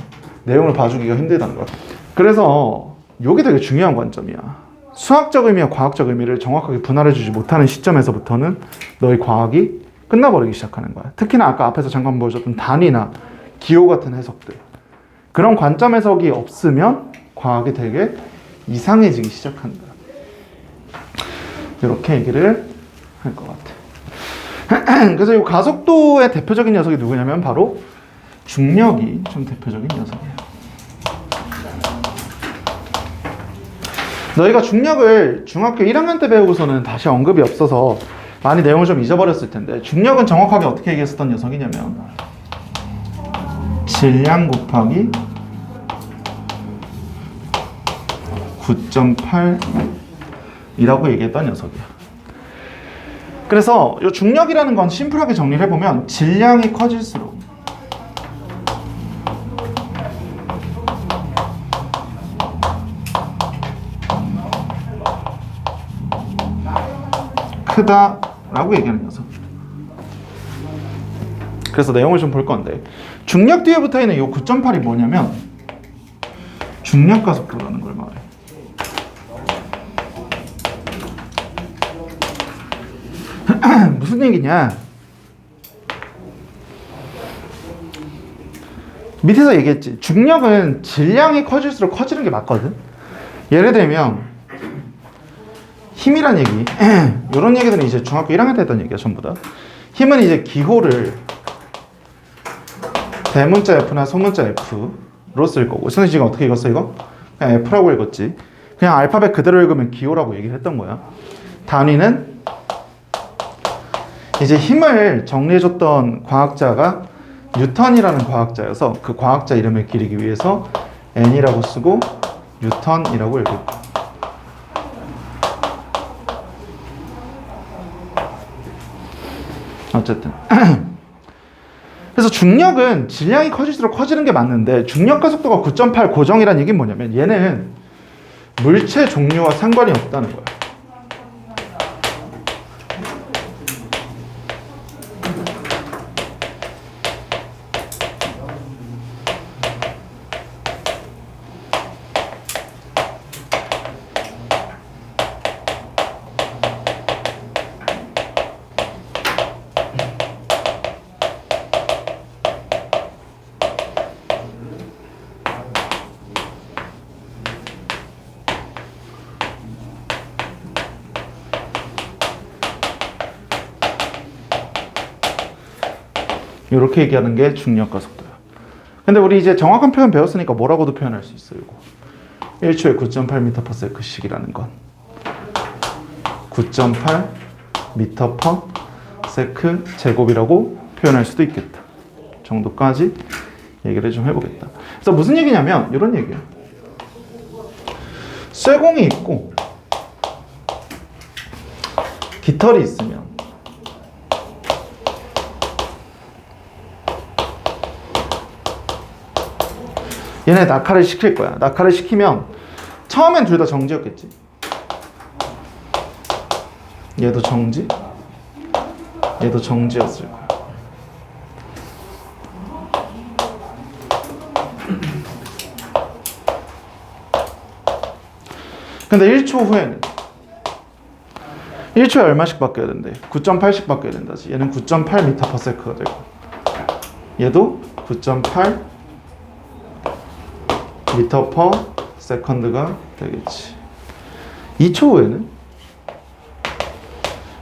내용을 봐주기가 힘들다는 거야. 그래서 이게 되게 중요한 관점이야. 수학적 의미와 과학적 의미를 정확하게 분할해주지 못하는 시점에서부터는 너희 과학이 끝나버리기 시작하는 거야. 특히나 아까 앞에서 잠깐 보여줬던 단위나 기호 같은 해석들. 그런 관점 해석이 없으면 과학이 되게 이상해지기 시작한다. 이렇게 얘기를 할 것 같아. 그래서 이 가속도의 대표적인 녀석이 누구냐면 바로 중력이 좀 대표적인 녀석이에요. 너희가 중력을 중학교 1학년 때 배우고서는 다시 언급이 없어서 많이 내용을 좀 잊어버렸을 텐데, 중력은 정확하게 어떻게 얘기했었던 녀석이냐면 질량 곱하기 9.8이라고 얘기했던 녀석이야. 그래서 이 중력이라는 건 심플하게 정리를 해보면 질량이 커질수록 크다라고 얘기하는 녀석. 그래서 내용을 좀 볼 건데, 중력 뒤에 붙어있는 이 9.8이 뭐냐면 중력 가속도라는 걸 말해. 무슨 얘기냐? 밑에서 얘기했지. 중력은 질량이 커질수록 커지는 게 맞거든. 예를 들면 힘이란 얘기, 이런 얘기들은 이제 중학교 1학년 때 했던 얘기야, 전부 다. 힘은 이제 기호를 대문자 F나 소문자 F로 쓸 거고, 선생님 지금 어떻게 읽었어 이거? 그냥 F라고 읽었지. 그냥 알파벳 그대로 읽으면 기호라고 얘기를 했던 거야. 단위는 이제 힘을 정리해줬던 과학자가 뉴턴이라는 과학자여서 그 과학자 이름을 기리기 위해서 N이라고 쓰고 뉴턴이라고 읽을 거야. 어쨌든 그래서 중력은 질량이 커질수록 커지는 게 맞는데, 중력 가속도가 9.8 고정이라는 얘기는 뭐냐면 얘는 물체 종류와 상관이 없다는 거야. 이렇게 얘기하는 게 중력 가속도야. 근데 우리 이제 정확한 표현 배웠으니까 뭐라고도 표현할 수 있어요. 이거 1초에 9.8m/s이라는 건 9.8m/s 제곱이라고 표현할 수도 있겠다 정도까지 얘기를 좀 해보겠다. 그래서 무슨 얘기냐면 이런 얘기야. 쇠공이 있고 깃털이 있으면 얘네 낙하를 시킬 거야. 낙하를 시키면 처음엔 둘 다 정지였겠지. 얘도 정지, 얘도 정지였을 거야. 근데 1초 후에는 1초에 얼마씩 바뀌어야 된대? 9.8씩 바뀌어야 된다지. 얘는 9.8m/s가 되고 얘도 9.8 m/s가 되겠지. 2초 후에는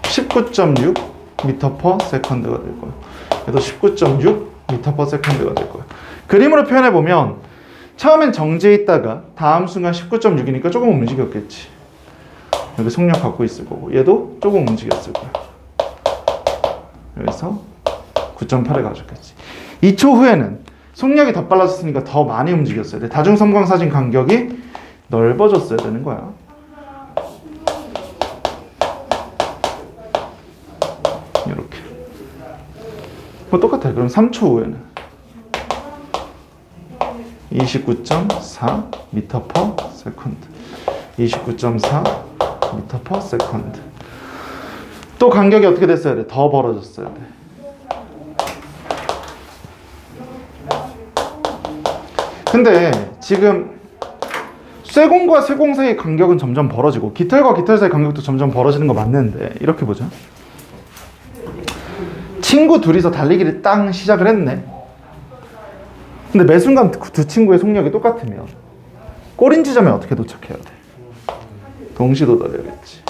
19.6 m/s가 될 거야. 얘도 19.6 m/s가 될 거야. 그림으로 표현해 보면 처음엔 정지해 있다가 다음 순간 19.6이니까 조금 움직였겠지. 여기 속력 갖고 있을 거고 얘도 조금 움직였을 거야. 여기서 9.8에 가졌겠지. 2초 후에는 속력이 더 빨라졌으니까 더 많이 움직였어야 돼. 다중섬광사진 간격이 넓어졌어야 되는 거야. 이렇게. 뭐 똑같아. 그럼 3초 후에는 29.4 m/s 29.4 m/s 또 간격이 어떻게 됐어야 돼? 더 벌어졌어야 돼. 근데 지금 쇠공과 쇠공 사이의 간격은 점점 벌어지고 깃털과 깃털 사이의 간격도 점점 벌어지는 거 맞는데 이렇게 보자. 친구 둘이서 달리기를 딱 시작을 했네. 근데 매 순간 두 친구의 속력이 똑같으면 꼬린 지점에 어떻게 도착해야 돼? 동시 도달해야겠지.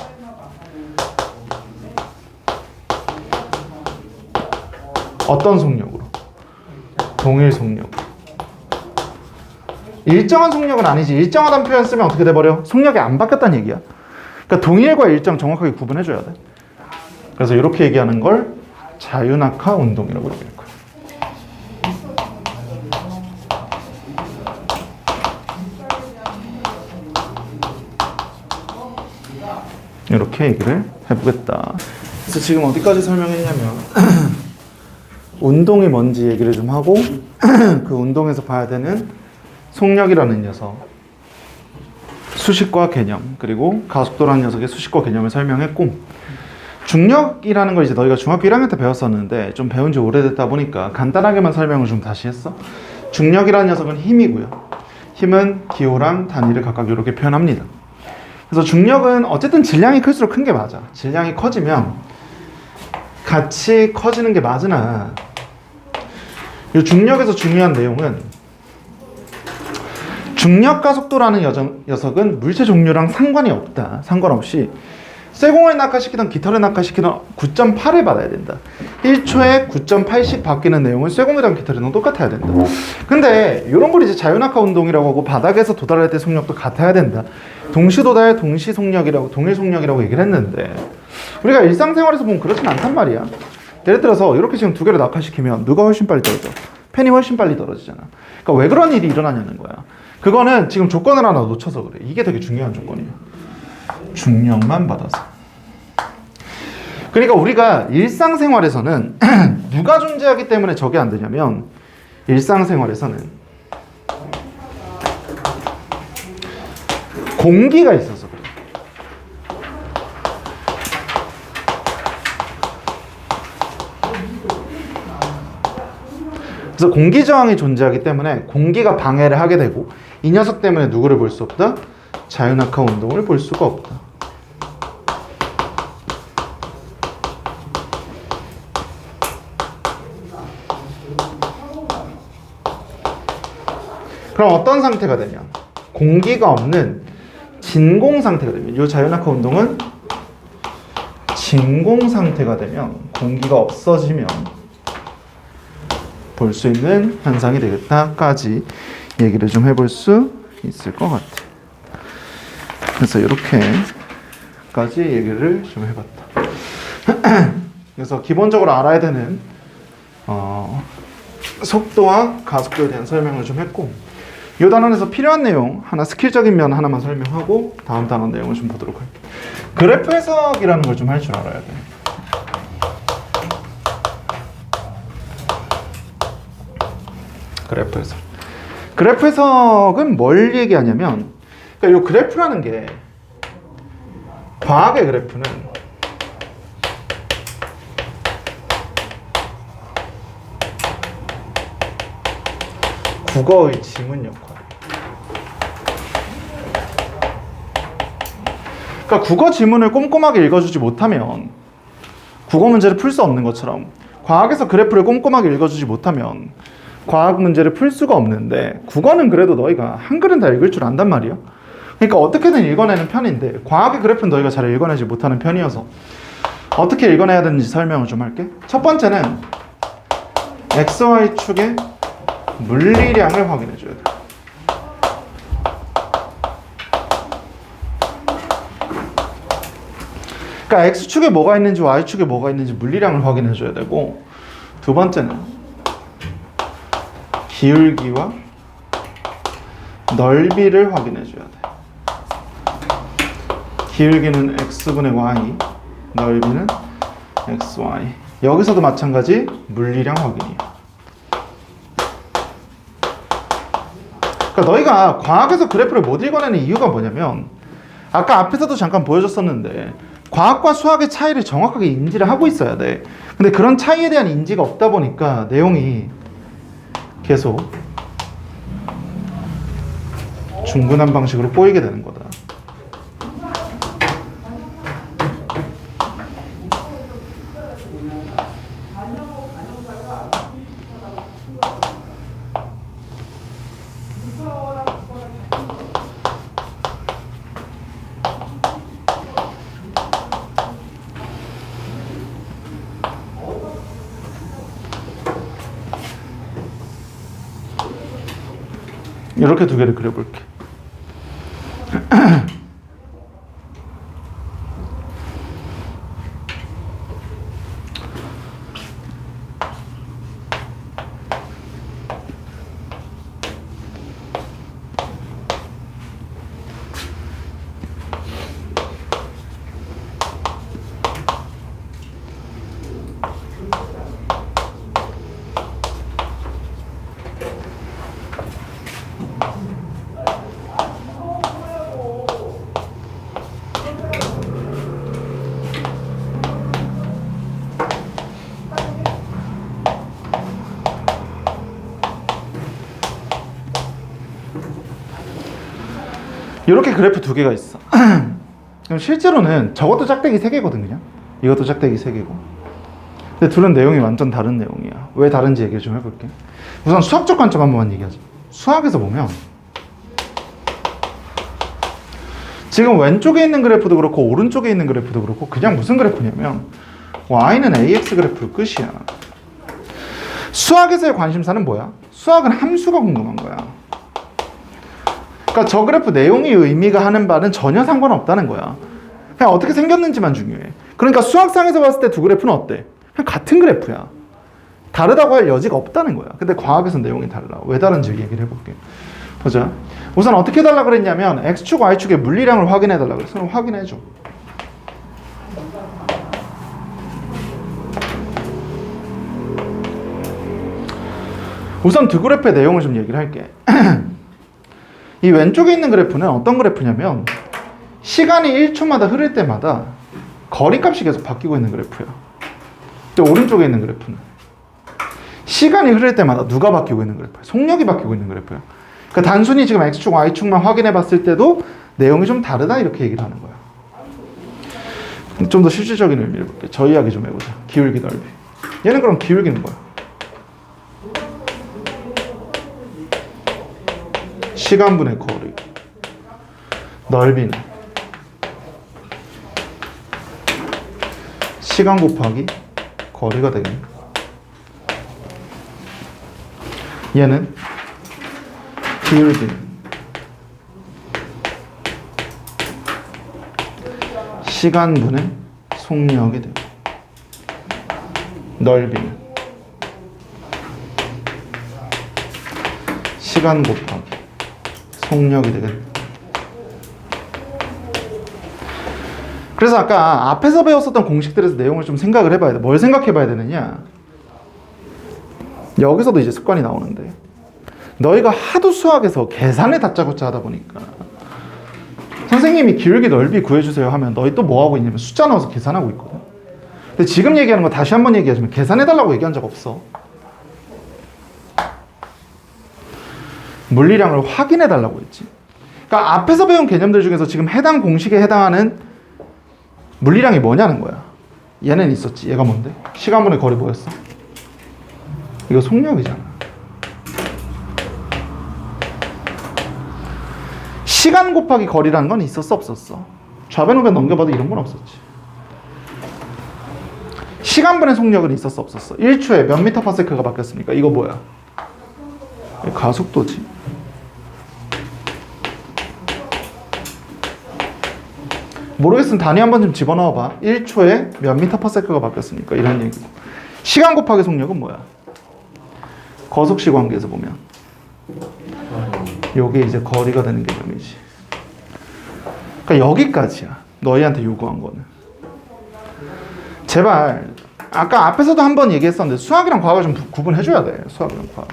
어떤 속력으로? 동일 속력으로. 일정한 속력은 아니지. 일정하다는 표현 쓰면 어떻게 돼버려? 속력이 안 바뀌었다는 얘기야. 그러니까 동일과 일정 정확하게 구분해줘야 돼. 그래서 이렇게 얘기하는 걸 자유낙하 운동이라고 얘기할 거야. 이렇게 얘기를 해보겠다. 그래서 지금 어디까지 설명했냐면 운동이 뭔지 얘기를 좀 하고 그 운동에서 봐야 되는 속력이라는 녀석, 수식과 개념, 그리고 가속도라는 녀석의 수식과 개념을 설명했고 중력이라는 걸 이제 너희가 중학교 1학년 때 배웠었는데 좀 배운 지 오래됐다 보니까 간단하게만 설명을 좀 다시 했어. 중력이라는 녀석은 힘이고요. 힘은 기호랑 단위를 각각 이렇게 표현합니다. 그래서 중력은 어쨌든 질량이 클수록 큰 게 맞아. 질량이 커지면 같이 커지는 게 맞으나 이 중력에서 중요한 내용은 중력 가속도라는 녀석은 물체 종류랑 상관이 없다. 상관없이 쇠공을 낙하시키든 깃털을 낙하시키든 9.8을 받아야 된다. 1초에 9.8씩 바뀌는 내용은 쇠공이랑 깃털이랑 똑같아야 된다. 근데 이런 걸 이제 자유낙하 운동이라고 하고 바닥에서 도달할 때 속력도 같아야 된다. 동시도달, 동시속력이라고, 동일속력이라고 얘기를 했는데 우리가 일상생활에서 보면 그렇진 않단 말이야. 예를 들어서 이렇게 지금 두 개를 낙하시키면 누가 훨씬 빨리 떨어져? 펜이 훨씬 빨리 떨어지잖아. 그러니까 왜 그런 일이 일어나냐는 거야. 그거는 지금 조건을 하나 놓쳐서 그래. 이게 되게 중요한 조건이에요. 중력만 받아서. 그러니까 우리가 일상생활에서는 누가 존재하기 때문에 저게 안 되냐면 일상생활에서는 공기가 있어서 그래. 그래서 공기 저항이 존재하기 때문에 공기가 방해를 하게 되고 이 녀석 때문에 누구를 볼 수 없다? 자유낙하 운동을 볼 수가 없다. 그럼 어떤 상태가 되냐? 공기가 없는 진공 상태가 되면 이 자유낙하 운동은 진공 상태가 되면 공기가 없어지면 볼 수 있는 현상이 되겠다까지 얘기를 좀 해볼 수 있을 것 같아. 그래서 이렇게까지 얘기를 좀 해봤다. 그래서 기본적으로 알아야 되는 속도와 가속도에 대한 설명을 좀 했고 이 단원에서 필요한 내용 하나 스킬적인 면 하나만 설명하고 다음 단원 내용을 좀 보도록 할게요. 그래프 해석이라는 걸 좀 할 줄 알아야 돼. 그래프 해석. 그래프 해석은 뭘 얘기하냐면, 그러니까 이 그래프라는 게, 과학의 그래프는 국어의 지문 역할. 그러니까 국어 지문을 꼼꼼하게 읽어주지 못하면 국어 문제를 풀 수 없는 것처럼, 과학에서 그래프를 꼼꼼하게 읽어주지 못하면 과학 문제를 풀 수가 없는데, 국어는 그래도 너희가 한글은 다 읽을 줄 안단 말이야. 그러니까 어떻게든 읽어내는 편인데, 과학의 그래프는 너희가 잘 읽어내지 못하는 편이어서 어떻게 읽어내야 되는지 설명을 좀 할게. 첫 번째는 XY축의 물리량을 확인해 줘야 돼. 그러니까 X축에 뭐가 있는지 Y축에 뭐가 있는지 물리량을 확인해 줘야 되고, 두 번째는 기울기와 넓이를 확인해 줘야 돼. 기울기는 X분의 Y, 넓이는 XY. 여기서도 마찬가지 물리량 확인이야. 그러니까 너희가 과학에서 그래프를 못 읽어내는 이유가 뭐냐면, 아까 앞에서도 잠깐 보여줬었는데, 과학과 수학의 차이를 정확하게 인지를 하고 있어야 돼. 근데 그런 차이에 대한 인지가 없다 보니까 내용이 계속 중분한 방식으로 꼬이게 되는 거다. 이렇게 두 개를 그려볼게. 이렇게 그래프 두 개가 있어. 그럼 실제로는 저것도 짝대기 3개거든, 그냥. 이것도 짝대기 3개고. 근데 둘은 내용이 완전 다른 내용이야. 왜 다른지 얘기 좀 해볼게. 우선 수학적 관점 한 번만 얘기하자. 수학에서 보면 지금 왼쪽에 있는 그래프도 그렇고 오른쪽에 있는 그래프도 그렇고 그냥 무슨 그래프냐면 y는 ax 그래프 끝이야. 수학에서의 관심사는 뭐야? 수학은 함수가 궁금한 거야. 그러니까 저 그래프 내용이 의미가 하는 바는 전혀 상관없다는 거야. 그냥 어떻게 생겼는지만 중요해. 그러니까 수학상에서 봤을 때 두 그래프는 어때? 그냥 같은 그래프야. 다르다고 할 여지가 없다는 거야. 근데 과학에서 내용이 달라. 왜 다른지 얘기를 해볼게. 보자. 우선 어떻게 달라 그랬냐면 X축, Y축의 물리량을 확인해 달라 그랬어. 그럼 확인해줘. 우선 두 그래프의 내용을 좀 얘기를 할게. 이 왼쪽에 있는 그래프는 어떤 그래프냐면 시간이 1초마다 흐를 때마다 거리값이 계속 바뀌고 있는 그래프야. 근데 오른쪽에 있는 그래프는 시간이 흐를 때마다 누가 바뀌고 있는 그래프야? 속력이 바뀌고 있는 그래프야. 그러니까 단순히 지금 X축, Y축만 확인해 봤을 때도 내용이 좀 다르다 이렇게 얘기를 하는 거야. 좀 더 실질적인 의미를 볼게. 저 이야기 좀 해보자. 기울기, 넓이. 얘는 그럼 기울기는 뭐야? 시간분의 거리. 넓이는 시간 곱하기 거리가 되겠네. 얘는 기울기는 시간분의 속력이 되고, 넓이는 시간 곱하기 속력이 되겠네. 그래서 아까 앞에서 배웠었던 공식들에서 내용을 좀 생각을 해봐야 돼. 뭘 생각해 봐야 되느냐? 여기서도 이제 습관이 나오는데 너희가 하도 수학에서 계산을 다짜고짜 하다 보니까 선생님이 기울기 넓이 구해주세요 하면 너희 또 뭐 하고 있냐면 숫자 넣어서 계산하고 있거든. 근데 지금 얘기하는 거 다시 한번 얘기하자면 계산해달라고 얘기한 적 없어. 물리량을 확인해달라고 했지. 그러니까 앞에서 배운 개념들 중에서 지금 해당 공식에 해당하는 물리량이 뭐냐는 거야. 얘는 있었지. 얘가 뭔데? 시간분의 거리 뭐였어? 이거 속력이잖아. 시간 곱하기 거리라는 건 있었어 없었어? 좌변 우변 넘겨봐도 이런 건 없었지. 시간분의 속력은 있었어 없었어? 1초에 몇 미터 파세크가 바뀌었습니까? 이거 뭐야? 가속도지. 모르겠으면 단위 한번 좀 집어넣어봐. 1초에 몇 미터 파세크가 바뀌었습니까? 이런 얘기고. 시간 곱하기 속력은 뭐야? 거속시 관계에서 보면 요게 이제 거리가 되는 개념이지. 그러니까 여기까지야. 너희한테 요구한 거는. 제발 아까 앞에서도 한번 얘기했었는데 수학이랑 과학을 좀 구분해줘야 돼. 수학이랑 과학.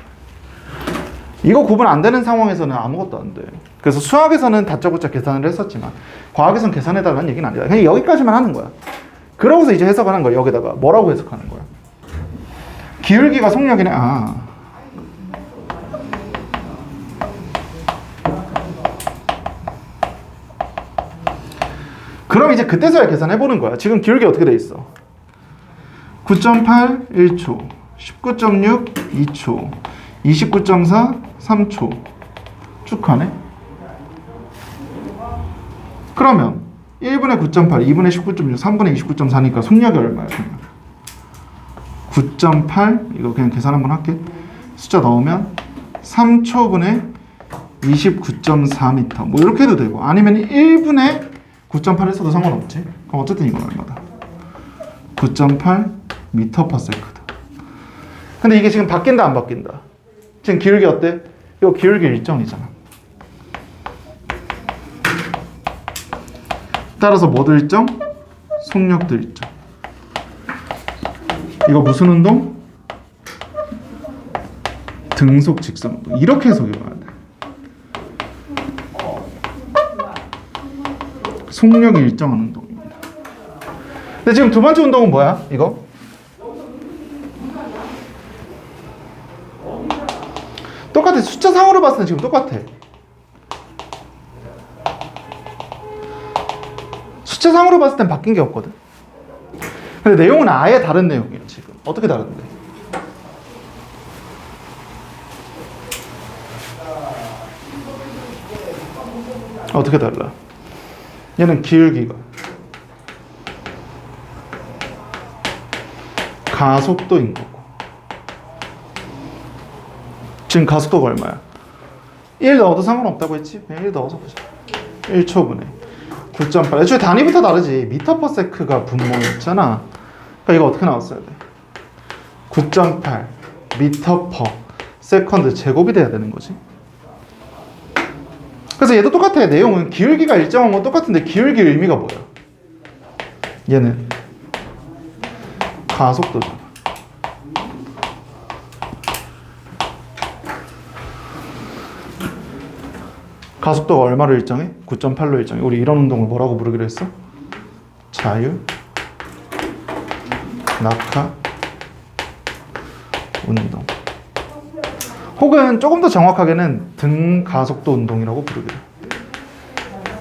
이거 구분 안 되는 상황에서는 아무것도 안 돼. 그래서 수학에서는 다짜고짜 계산을 했었지만 과학에서는 계산해달라는 얘기는 아니다. 그냥 여기까지만 하는 거야. 그러고서 이제 해석하는 거야. 여기다가 뭐라고 해석하는 거야? 기울기가 속력이네. 아. 그럼 이제 그때서야 계산해보는 거야. 지금 기울기 어떻게 돼 있어? 9.8 1초, 19.6 2초, 29.4 3초. 쭉 가네? 그러면 1분의 9.8, 2분의 19.6, 3분의 29.4니까 속력이 얼마야? 9.8 이거 그냥 계산 한번 할게. 숫자 넣으면 3초분의 29.4m 뭐 이렇게 해도 되고, 아니면 1분의 9.8 했어도 상관없지. 그럼 어쨌든 이건 얼마다? 9.8 미터 퍼 세컨드. 근데 이게 지금 바뀐다 안 바뀐다? 지금 기울기 어때? 이거 기울기 일정이잖아. 따라서 뭐도 일정? 속력도 일정. 이거 무슨 운동? 등속 직선 운동. 이렇게 해석해 봐야 돼. 속력이 일정한 운동입니다. 근데 지금 두 번째 운동은 뭐야? 이거? 똑같아. 숫자상으로 봤을 때 지금 똑같아. 숫자상으로 봤을 땐 바뀐 게 없거든. 근데 내용은 아예 다른 내용이에요. 지금 어떻게 다른데? 어떻게 달라? 얘는 기울기가 가속도인 거고, 지금 가속도가 얼마야? 1 넣어도 상관없다고 했지? 그냥 1 넣어서 보자. 1초분에 9.8. 애초에 단위부터 다르지. 미터 퍼 세크가 분모였잖아. 그러니까 이거 어떻게 나왔어야 돼? 9.8 미터 퍼 세컨드 제곱이 돼야 되는 거지. 그래서 얘도 똑같아. 내용은 기울기가 일정한 건 똑같은데 기울기 의미가 뭐야? 얘는 가속도잖아. 가속도가 얼마로 일정해? 9.8로 일정해. 우리 이런 운동을 뭐라고 부르기로 했어? 자유, 낙하, 운동. 혹은 조금 더 정확하게는 등 가속도 운동이라고 부르기로.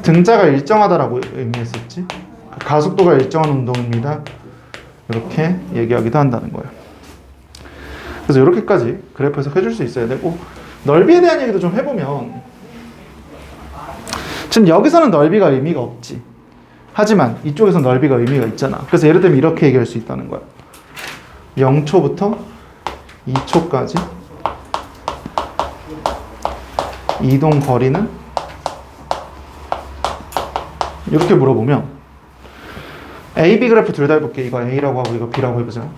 등자가 일정하다라고 의미했었지. 가속도가 일정한 운동입니다. 이렇게 얘기하기도 한다는 거예요. 그래서 이렇게까지 그래프 해석해줄 수 있어야 되고, 넓이에 대한 얘기도 좀 해보면, 지금 여기서는 넓이가 의미가 없지. 하지만 이쪽에서 넓이가 의미가 있잖아. 그래서 예를 들면 이렇게 얘기할 수 있다는 거야. 0초부터 2초까지 이동 거리는? 이렇게 물어보면 A, B 그래프 둘 다 해볼게. 이거 A라고 하고 이거 B라고 해보자.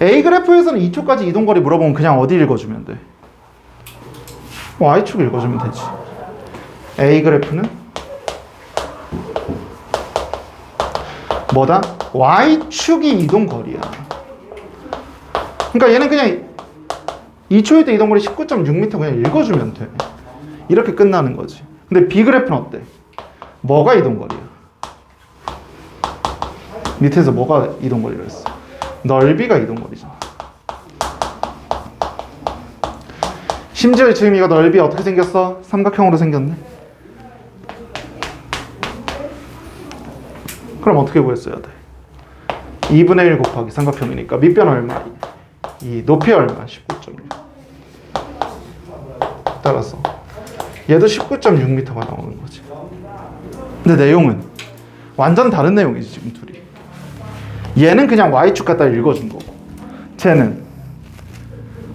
A 그래프에서는 2초까지 이동 거리 물어보면 그냥 어디 읽어주면 돼? Y축 읽어주면 되지. A 그래프는 뭐다? Y축이 이동 거리야. 그러니까 얘는 그냥 2초일 때 이동거리 19.6m 그냥 읽어주면 돼. 이렇게 끝나는 거지. 근데 B그래프는 어때? 뭐가 이동거리야? 밑에서 뭐가 이동거리라 했어? 넓이가 이동거리잖아. 심지어 지금 이거 넓이 어떻게 생겼어? 삼각형으로 생겼네. 그럼 어떻게 구했어야 돼? 2분의 1 곱하기 삼각형이니까 밑변 얼마? 이 높이 얼마? 19.6. 따라서 얘도 19.6m가 나오는 거지. 근데 내용은 완전 다른 내용이지 지금 둘이. 얘는 그냥 y축 갖다 읽어준 거고, 쟤는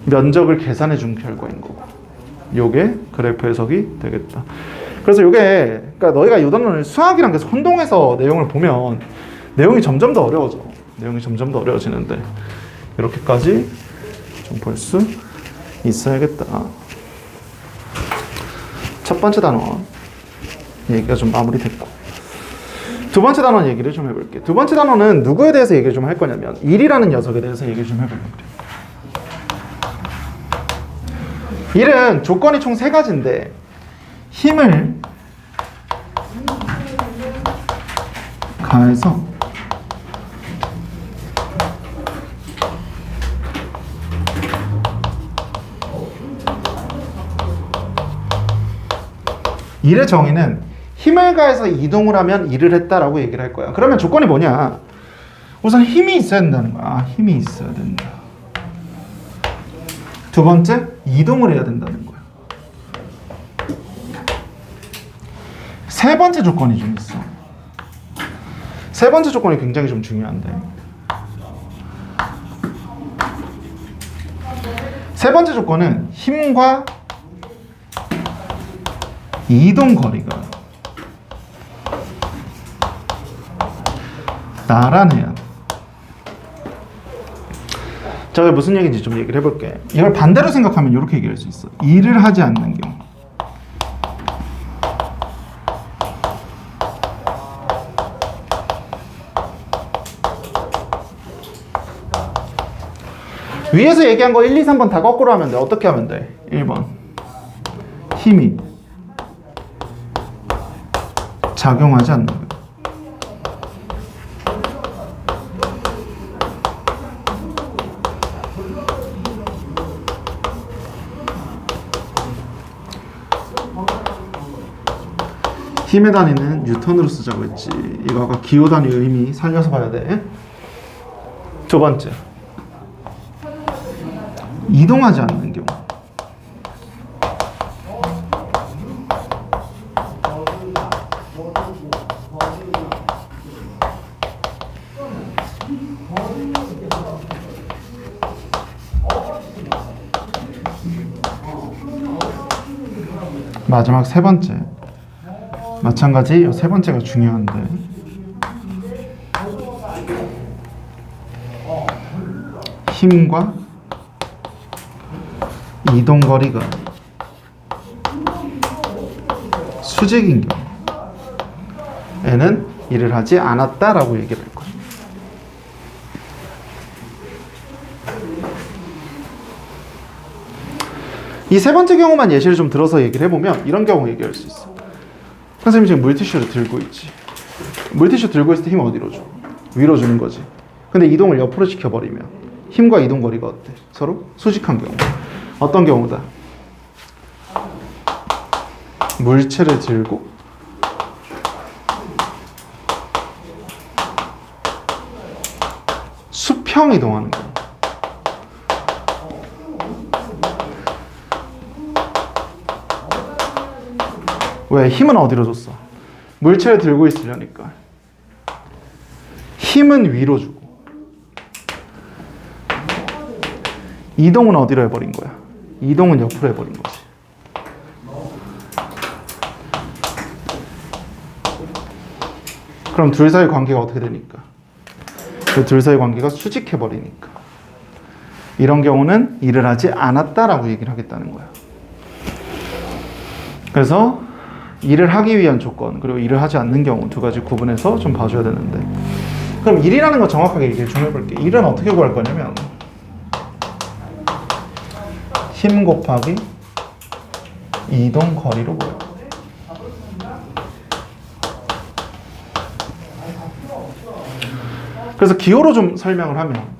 면적을 계산해 준 결과인 거고. 요게 그래프 해석이 되겠다. 그래서 요게, 그러니까 너희가 요 단원을 수학이랑 계속 혼동해서 내용을 보면 내용이 점점 더 어려워져. 내용이 점점 더 어려워지는데 이렇게까지 좀 볼 수 있어야겠다. 첫 번째 단원 얘기가 좀 마무리됐고, 두 번째 단원 얘기를 좀 해볼게. 두 번째 단원은 누구에 대해서 얘기를 좀 할 거냐면 1이라는 녀석에 대해서 얘기를 좀 해보려고 그래. 1은 조건이 총 3가지인데 힘을 가해서 일의 정의는 힘을 가해서 이동을 하면 일을 했다라고 얘기를 할 거야. 그러면 조건이 뭐냐? 우선 힘이 있어야 된다는 거야. 힘이 있어야 된다. 두 번째, 이동을 해야 된다는 거야. 세 번째 조건이 좀 있어. 세 번째 조건이 굉장히 좀 중요한데, 세 번째 조건은 힘과 이동 거리가 나란해야 돼. 자, 무슨 얘기인지 좀 얘기를 해볼게. 이걸 반대로 생각하면 이렇게 얘기할 수 있어. 일을 하지 않는 경우. 위에서 얘기한 거 1, 2, 3번 다 거꾸로 하면 돼. 어떻게 하면 돼? 1번. 힘이 작용하지 않는 거예요. 힘의 단위는 뉴턴으로 쓰자고 했지. 이거 아까 기호 단위 의미 살려서 봐야 돼. 두 번째, 이동하지 않는 경우. 마지막 세 번째, 마찬가지 이 세 번째가 중요한데, 힘과 이동 거리가 수직인 경우에는 일을 하지 않았다라고 얘기를 할 거예요. 이 세 번째 경우만 예시를 좀 들어서 얘기를 해보면 이런 경우 얘기할 수 있어. 선생님이 지금 물티슈를 들고 있지. 물티슈 들고 있을 때 힘 어디로 줘? 위로 주는 거지. 근데 이동을 옆으로 시켜버리면 힘과 이동 거리가 어때? 서로 수직한 경우. 어떤 경우다? 물체를 들고 수평 이동하는 경우. 왜? 힘은 어디로 줬어? 물체를 들고 있으려니까. 힘은 위로 주고 이동은 어디로 해버린 거야? 이동은 옆으로 해버린 거지. 그럼 둘 사이 관계가 어떻게 되니까? 그 둘 사이 관계가 수직해버리니까. 이런 경우는 일을 하지 않았다라고 얘기를 하겠다는 거야. 그래서 일을 하기 위한 조건, 그리고 일을 하지 않는 경우 두 가지 구분해서 좀 봐줘야 되는데, 그럼 일이라는 거 정확하게 얘기를 좀 해볼게. 일은 어떻게 구할 거냐면 힘 곱하기 이동 거리로 보여. 그래서 기호로 좀 설명을 하면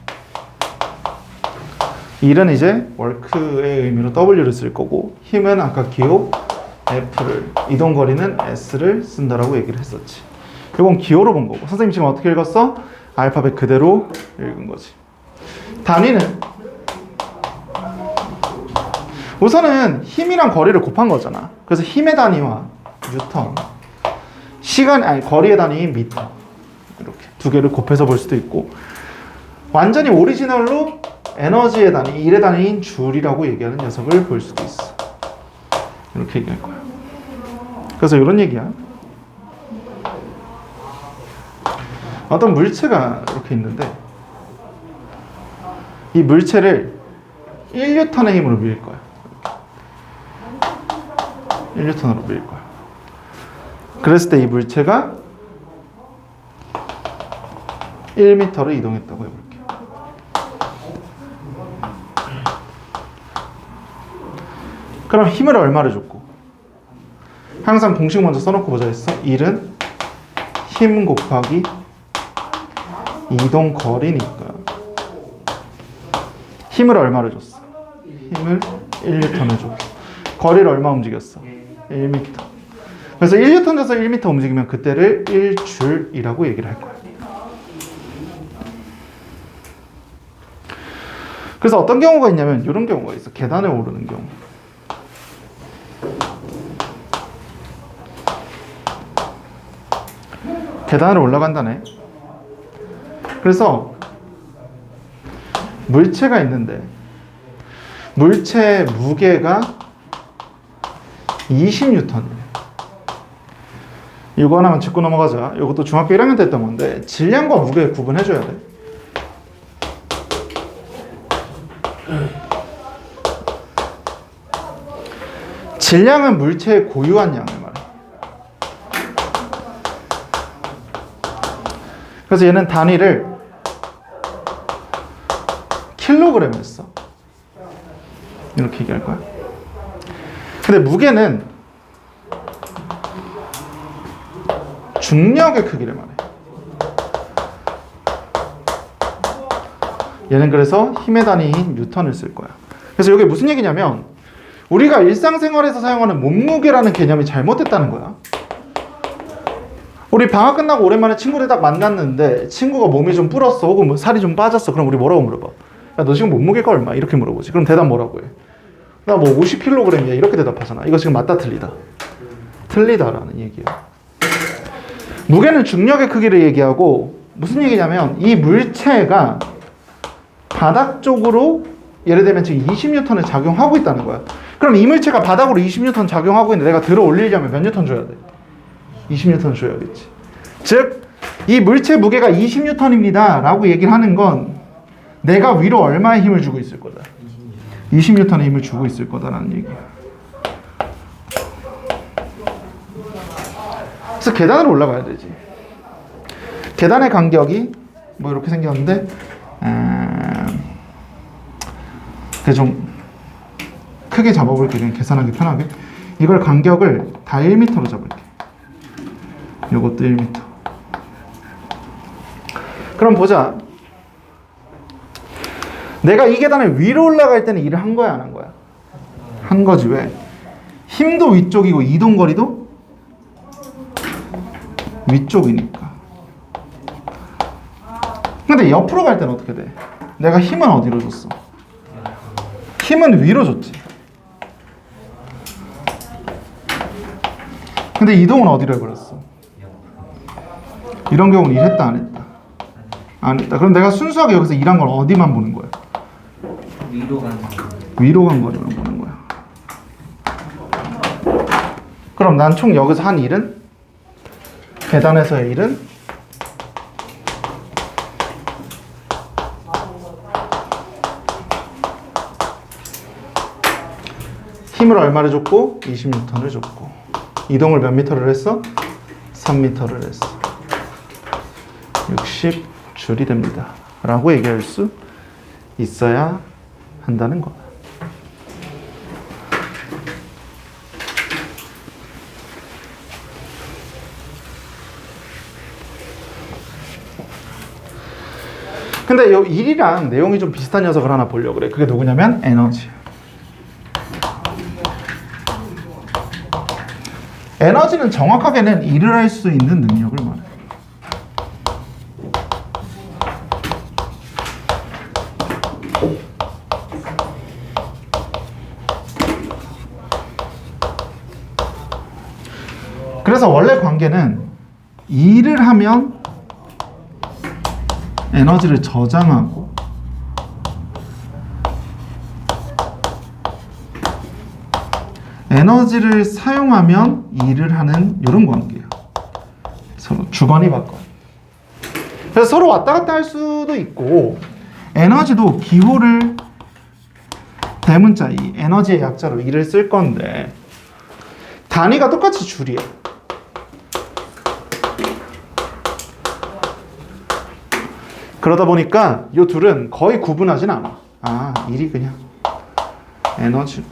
일은 이제 월크의 의미로 W를 쓸 거고 힘은 아까 기호 F를, 이동 거리는 S를 쓴다라고 얘기를 했었지. 이건 기호로 본 거고 선생님 지금 어떻게 읽었어? 알파벳 그대로 읽은 거지. 단위는 우선은 힘이랑 거리를 곱한 거잖아. 그래서 힘의 단위와 뉴턴, 거리의 단위인 미터, 이렇게 두 개를 곱해서 볼 수도 있고, 완전히 오리지널로 에너지의 단위, 일의 단위인 줄이라고 얘기하는 녀석을 볼 수도 있어. 이렇게 얘기할 거야. 그래서 이런 얘기야. 어떤 물체가 이렇게 있는데 이 물체를 1N의 힘으로 밀 거야. 1N으로 밀 거야. 그랬을 때 이 물체가 1m를 이동했다고 해볼게. 그럼 힘을 얼마를 줬고? 항상 공식 먼저 써놓고 보자 했어. 1은 힘 곱하기 이동 거리니까 힘을 얼마를 줬어? 힘을 1N을 줬고 거리를 얼마 움직였어? 1m. 그래서 1N 줘서 1m 움직이면 그때를 1줄이라고 얘기를 할 거야. 그래서 어떤 경우가 있냐면 이런 경우가 있어. 계단을 오르는 경우. 계단을 올라간다네. 그래서 물체가 있는데 물체의 무게가 20N이에요. 이거 하나만 짚고 넘어가자. 이것도 중학교 1학년 때 했던 건데 질량과 무게 구분해줘야 돼. 질량은 물체의 고유한 양을 말해. 그래서 얘는 단위를 킬로그램을 써. 이렇게 얘기할 거야. 근데 무게는 중력의 크기를 말해. 얘는 그래서 힘의 단위인 뉴턴을 쓸 거야. 그래서 이게 무슨 얘기냐면 우리가 일상생활에서 사용하는 몸무게라는 개념이 잘못됐다는 거야. 우리 방학 끝나고 오랜만에 친구들 딱 만났는데 친구가 몸이 좀 불었어 혹은 뭐 살이 좀 빠졌어. 그럼 우리 뭐라고 물어봐? 야, 너 지금 몸무게가 얼마? 이렇게 물어보지. 그럼 대답 뭐라고 해? 나 뭐 50kg이야 이렇게 대답하잖아. 이거 지금 맞다 틀리다? 틀리다라는 얘기야. 무게는 중력의 크기를 얘기하고 무슨 얘기냐면 이 물체가 바닥 쪽으로 예를 들면 지금 20N을 작용하고 있다는 거야. 그럼 이 물체가 바닥으로 20N 작용하고 있는데 내가 들어 올리려면 몇 N 줘야 돼? 20N 줘야겠지. 즉, 이 물체 무게가 20N입니다 라고 얘기를 하는 건 내가 위로 얼마의 힘을 주고 있을 거다? 20N의 힘을 주고 있을 거다라는 얘기야. 그래서 계단으로 올라가야 되지. 계단의 간격이 뭐 이렇게 생겼는데 좀 크게 잡아볼게. 그냥 계산하기 편하게. 이걸 간격을 다 1m로 잡을게. 이것도 1m. 그럼 보자. 내가 이 계단을 위로 올라갈 때는 일을 한 거야, 안 한 거야? 한 거지. 왜? 힘도 위쪽이고 이동거리도 위쪽이니까. 근데 옆으로 갈 때는 어떻게 돼? 내가 힘은 어디로 줬어? 힘은 위로 줬지. 근데 이동은 어디로 해버렸어? 이런 경우는 일했다 안 했다? 안 했다. 그럼 내가 순수하게 여기서 일한 걸 어디만 보는 거야? 위로 간 거리만 보는 거야. 그럼 난 총 여기서 한 일은? 계단에서의 일은? 힘을 얼마를 줬고? 20N을 줬고. 이동을 몇 미터를 했어? 3m를 했어. 60줄이 됩니다 라고 얘기할 수 있어야 한다는 거다. 근데 요 일이랑 내용이 좀 비슷한 녀석을 하나 보려고 그래. 그게 누구냐면 에너지. 에너지는 정확하게는 일을 할 수 있는 능력을 말해. 그래서 원래 관계는 일을 하면 에너지를 저장하고 에너지를 사용하면 일을 하는 이런 관계예요. 서로 주거니 받거니. 그래서 서로 왔다 갔다 할 수도 있고 에너지도 기호를 대문자 이 에너지의 약자로 일을 쓸 건데 단위가 똑같이 줄이야. 그러다 보니까 이 둘은 거의 구분하진 않아. 아, 일이 그냥 에너지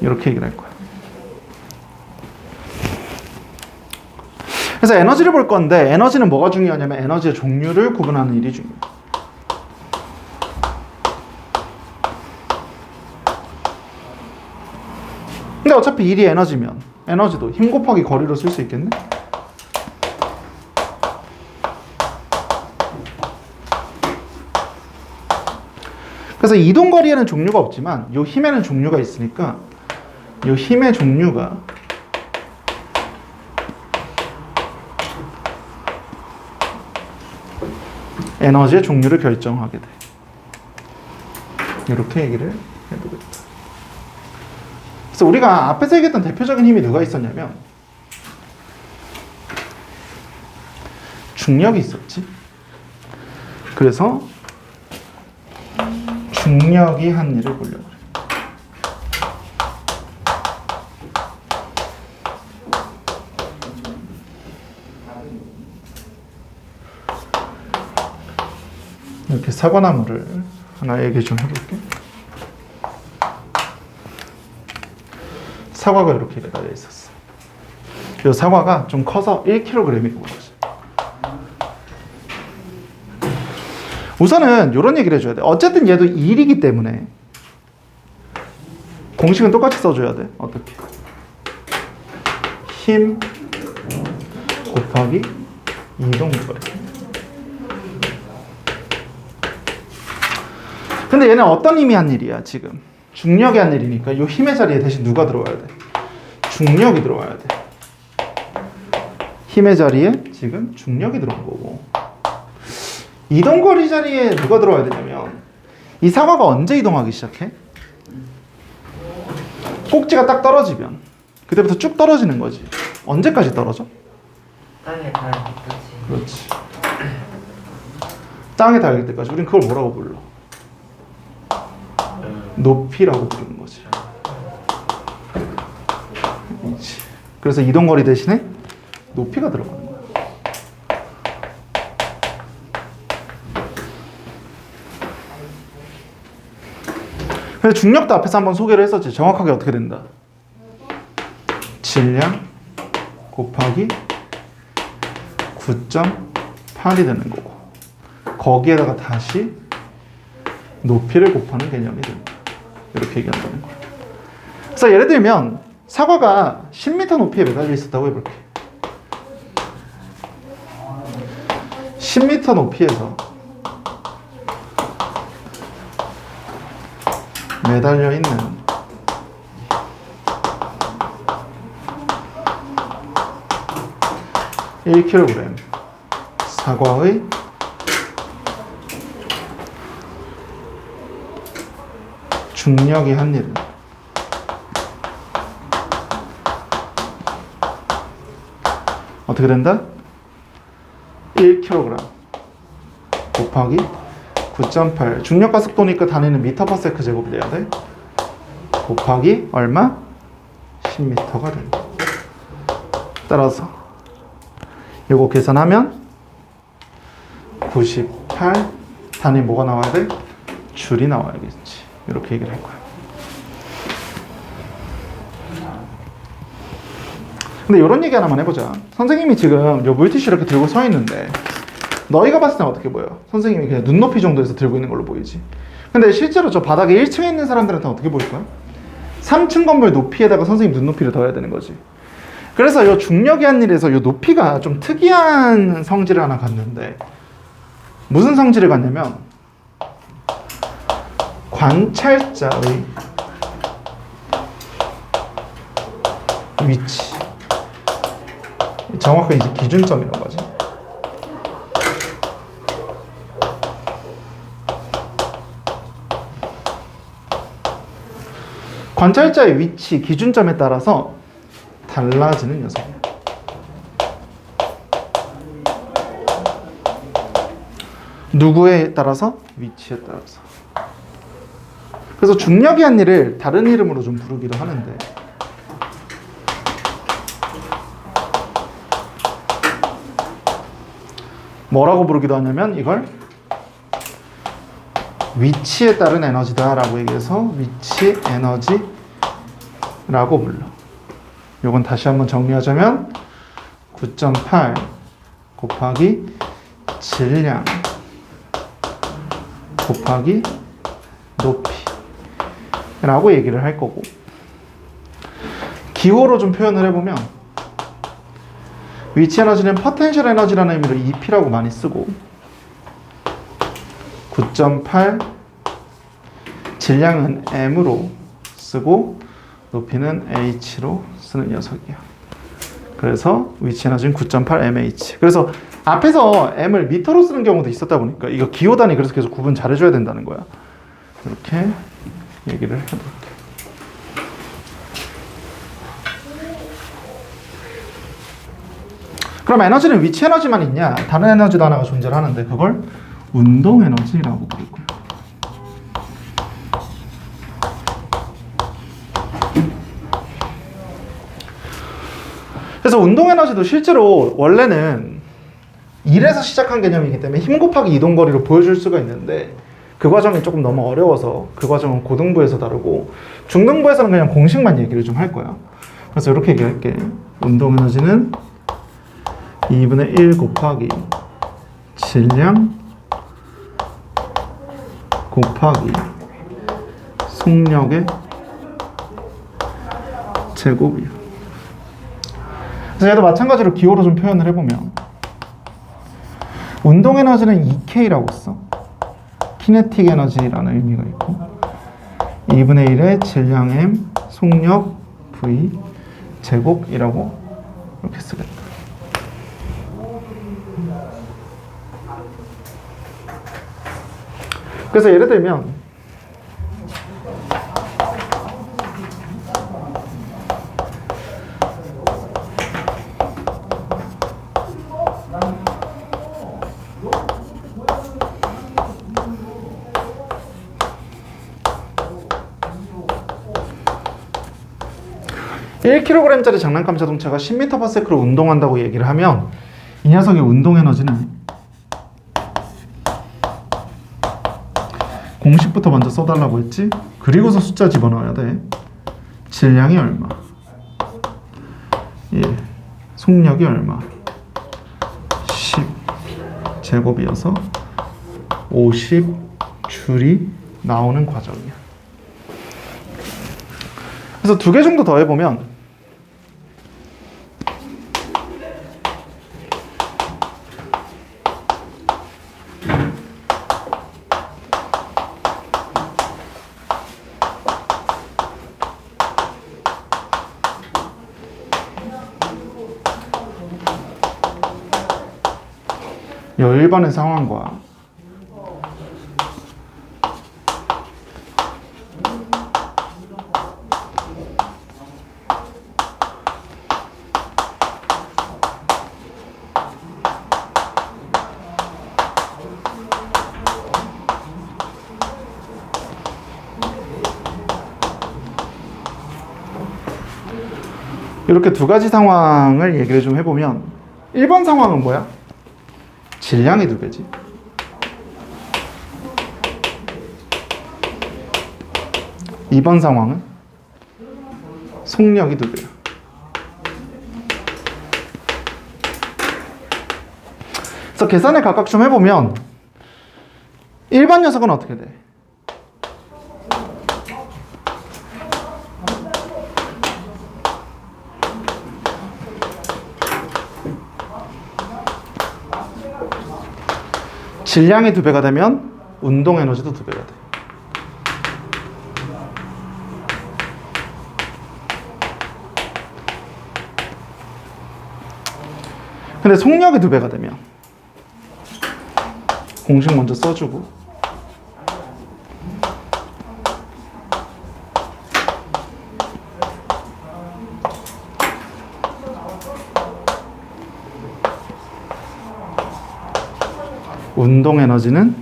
이렇게 얘기를 할 거야. 그래서 에너지를 볼 건데 에너지는 뭐가 중요하냐면 에너지의 종류를 구분하는 일이 중요해. 근데 어차피 일이 에너지면 에너지도 힘 곱하기 거리로 쓸 수 있겠네? 그래서 이동거리에는 종류가 없지만 이 힘에는 종류가 있으니까 이 힘의 종류가 에너지의 종류를 결정하게 돼. 이렇게 얘기를 해보겠다. 그래서 우리가 앞에서 얘기했던 대표적인 힘이 누가 있었냐면 중력이 있었지. 그래서 중력이 한 일을 보려고 그래. 이렇게 사과나무를 하나 얘기 좀 해볼게. 사과가 이렇게 매달려 있었어. 이 사과가 좀 커서 1kg이 무거워져. 우선은 이런 얘기를 해줘야 돼. 어쨌든 얘도 일이기 때문에 공식은 똑같이 써줘야 돼. 어떻게? 힘 곱하기 이동거리. 근데 얘는 어떤 힘이 한 일이야 지금? 중력이 한 일이니까 이 힘의 자리에 대신 누가 들어와야 돼? 중력이 들어와야 돼. 힘의 자리에 지금 중력이 들어온 거고 이동거리 자리에 누가 들어와야 되냐면 이 사과가 언제 이동하기 시작해? 꼭지가 딱 떨어지면 그때부터 쭉 떨어지는 거지. 언제까지 떨어져? 땅에 닿을 때까지. 그렇지. 땅에 닿을 때까지. 우린 그걸 뭐라고 불러? 높이라고 부르는 거지. 그래서 이동거리 대신에 높이가 들어가는 거야. 그래서 중력도 앞에서 한번 소개를 했었지. 정확하게 어떻게 된다? 질량 곱하기 9.8이 되는 거고 거기에다가 다시 높이를 곱하는 개념이 된다. 이렇게 얘기한다는 거야. 그래서 예를 들면 사과가 10m 높이에 매달려 있었다고 해볼게. 10m 높이에서 매달려 있는 (1kg) 사과의 중력이 한 일은 어떻게 된다? 1kg 곱하기 9.8 중력과 속도니까 단위는 미터/세크 제곱이 돼야 돼. 곱하기 얼마? 10m가 된다. 따라서 요거 계산하면 98 단위 뭐가 나와야 돼? 줄이 나와야겠지. 이렇게 얘기를 할 거야. 근데 이런 얘기 하나만 해보자. 선생님이 지금 요 물티슈 이렇게 들고 서 있는데 너희가 봤을 땐 어떻게 보여? 선생님이 그냥 눈높이 정도에서 들고 있는 걸로 보이지. 근데 실제로 저 바닥에 1층에 있는 사람들한테는 어떻게 보일 거야? 3층 건물 높이에다가 선생님 눈높이를 더해야 되는 거지. 그래서 이 중력이 한 일에서 이 높이가 좀 특이한 성질을 하나 갖는데, 무슨 성질을 갖냐면 관찰자의 위치, 정확하게 이제 기준점이라고 하지. 관찰자의 위치, 기준점에 따라서 달라지는 녀석이야. 누구에 따라서? 위치에 따라서. 그래서 중력이 한 일을 다른 이름으로 좀 부르기도 하는데, 뭐라고 부르기도 하냐면 이걸 위치에 따른 에너지다 라고 얘기해서 위치 에너지라고 불러. 요건 다시 한번 정리하자면 9.8 곱하기 질량 곱하기 높이라고 얘기를 할 거고, 기호로 좀 표현을 해보면 위치 에너지는 포텐셜 에너지라는 의미로 EP라고 많이 쓰고, 9.8 질량은 M으로 쓰고 높이는 H로 쓰는 녀석이야. 그래서 위치 에너지는 9.8 mH. 그래서 앞에서 M을 미터로 쓰는 경우도 있었다 보니까 이거 기호 단위 그래서 계속 구분 잘해줘야 된다는 거야. 이렇게 얘기를 해볼게. 그럼 에너지는 위치 에너지만 있냐? 다른 에너지도 하나가 존재를 하는데 그걸 운동 에너지라고 부를 거야. 그래서 운동 에너지도 실제로 원래는 1에서 시작한 개념이기 때문에 힘 곱하기 이동거리로 보여줄 수가 있는데, 그 과정이 조금 너무 어려워서 그 과정은 고등부에서 다루고 중등부에서는 그냥 공식만 얘기를 좀 할 거야. 그래서 이렇게 얘기할게. 운동 에너지는 2분의 1 곱하기 질량 곱하기 속력의 제곱이야. 그래서 얘도 마찬가지로 기호로 좀 표현을 해보면 운동 에너지는 EK라고 써. 키네틱 에너지라는 의미가 있고, 2분의 1의 질량 M 속력 V 제곱이라고 이렇게 쓰겠다. 그래서 예를 들면 (1kg짜리) 장난감 자동차가 10m/s로 운동한다고 얘기를 하면 이 녀석의 운동 에너지는 공식부터 먼저 써달라고 했지? 그리고서 숫자 집어넣어야 돼. 질량이 얼마, 예, 속력이 얼마, 10 제곱이어서 50줄이 나오는 과정이야. 그래서 2개 정도 더 해보면 이 1번의 상황과 이렇게 2가지 상황을 얘기를 좀 해보면, 1번 상황은 뭐야? 질량이 2배지. 2번 상황은 속력이 2배야. 그래서 계산을 각각 좀 해보면 일반 녀석은 어떻게 돼? 질량이 2배가 되면 운동 에너지도 2배가 돼. 근데 속력이 2배가 되면 공식 먼저 써주고 운동 에너지는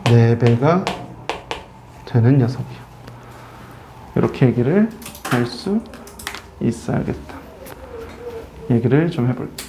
네 배가 되는 녀석이요. 이렇게 얘기를 할 수 있어야겠다. 얘기를 좀 해볼게요.